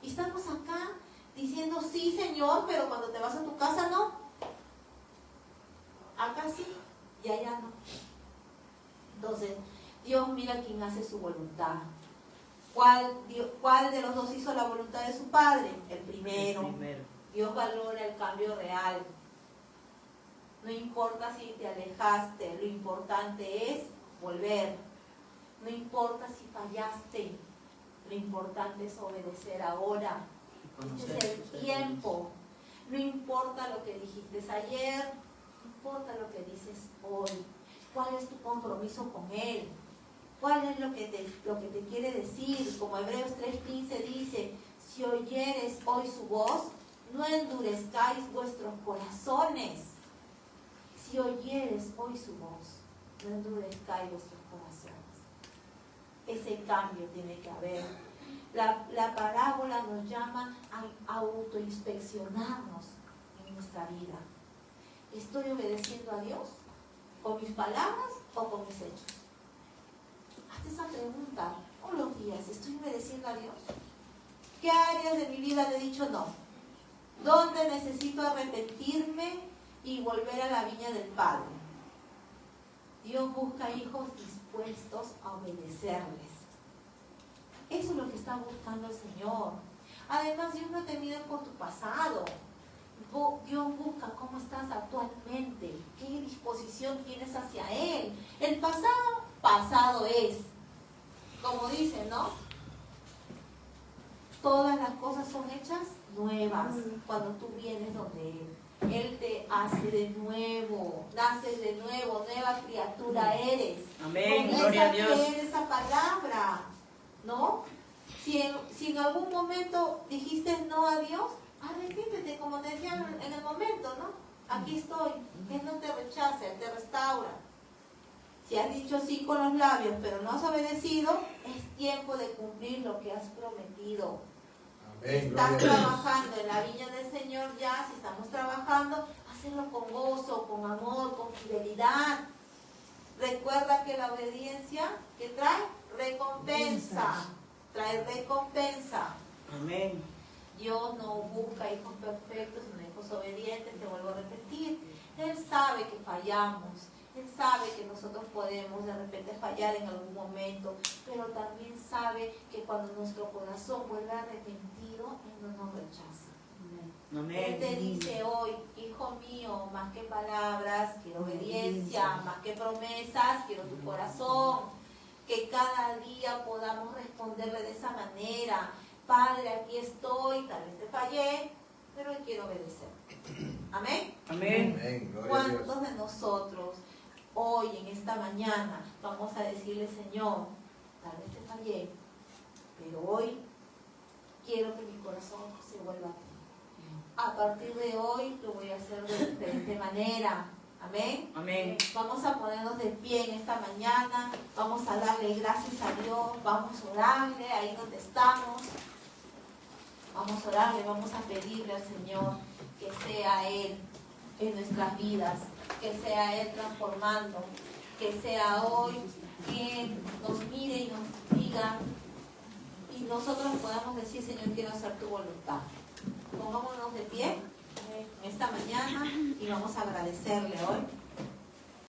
Y estamos acá diciendo, sí, Señor, pero cuando te vas a tu casa, no. Acá sí, y allá no. Entonces, Dios mira quién hace su voluntad. ¿Cuál de los dos hizo la voluntad de su Padre? El primero. Dios valora el cambio real. No importa si te alejaste, lo importante es volver. No importa si fallaste, lo importante es obedecer ahora. Este es el tiempo. No importa lo que dijiste ayer, no importa lo que dices hoy. ¿Cuál es tu compromiso con Él? ¿Cuál es lo que te quiere decir? Como Hebreos 3:15 dice, si oyeres hoy su voz, no endurezcáis vuestros corazones. Si oyeres hoy su voz, no endurezcáis vuestros corazones. Ese cambio tiene que haber. La parábola nos llama a autoinspeccionarnos en nuestra vida. ¿Estoy obedeciendo a Dios con mis palabras o con mis hechos? Hazte esa pregunta todos los días. ¿Estoy obedeciendo a Dios? ¿Qué áreas de mi vida le he dicho no? ¿Dónde necesito arrepentirme y volver a la viña del Padre? Dios busca hijos dispuestos a obedecerles. Eso es lo que está buscando el Señor. Además, Dios no te mide por tu pasado. Dios busca cómo estás actualmente, qué disposición tienes hacia Él. El pasado es. Como dice, ¿no? Todas las cosas son hechas nuevas cuando tú vienes donde Él. Él te hace de nuevo, naces de nuevo, nueva criatura eres. Amén, gloria a Dios. Creer esa palabra, ¿no? Si en algún momento dijiste no a Dios, arrepiéntete, como te decía en el momento, ¿no? Aquí estoy. Él no te rechaza, Él te restaura. Si has dicho sí con los labios, pero no has obedecido, es tiempo de cumplir lo que has prometido. Amén, Estás gloria a Dios. trabajando en la viña del Señor ya, si estamos trabajando, hacerlo con gozo, con amor, con fidelidad. Recuerda que la obediencia, ¿qué trae? Recompensa. Trae recompensa. Amén. Dios no busca hijos perfectos, sino hijos obedientes, te vuelvo a repetir. Él sabe que fallamos. Él sabe que nosotros podemos de repente fallar en algún momento, pero también sabe que cuando nuestro corazón vuelve arrepentido, Él no nos rechaza. Amén. Él te dice hoy, hijo mío, más que palabras, quiero obediencia, más que promesas, quiero tu corazón. Que cada día podamos responderle de esa manera. Padre, aquí estoy, tal vez te fallé, pero hoy quiero obedecer. Amén. Amén. Amén, gloria a Dios. ¿Cuántos de nosotros hoy, en esta mañana, vamos a decirle, Señor, tal vez te fallé, pero hoy quiero que mi corazón se vuelva a ti? A partir de hoy lo voy a hacer de diferente manera. Amén. Amén. Vamos a ponernos de pie en esta mañana. Vamos a darle gracias a Dios. Vamos a orarle ahí donde estamos. Vamos a orarle, vamos a pedirle al Señor que sea Él en nuestras vidas, que sea Él transformando, que sea hoy quien nos mire y nos diga y nosotros podamos decir, Señor, quiero hacer tu voluntad. Pongámonos de pie en esta mañana y vamos a agradecerle hoy.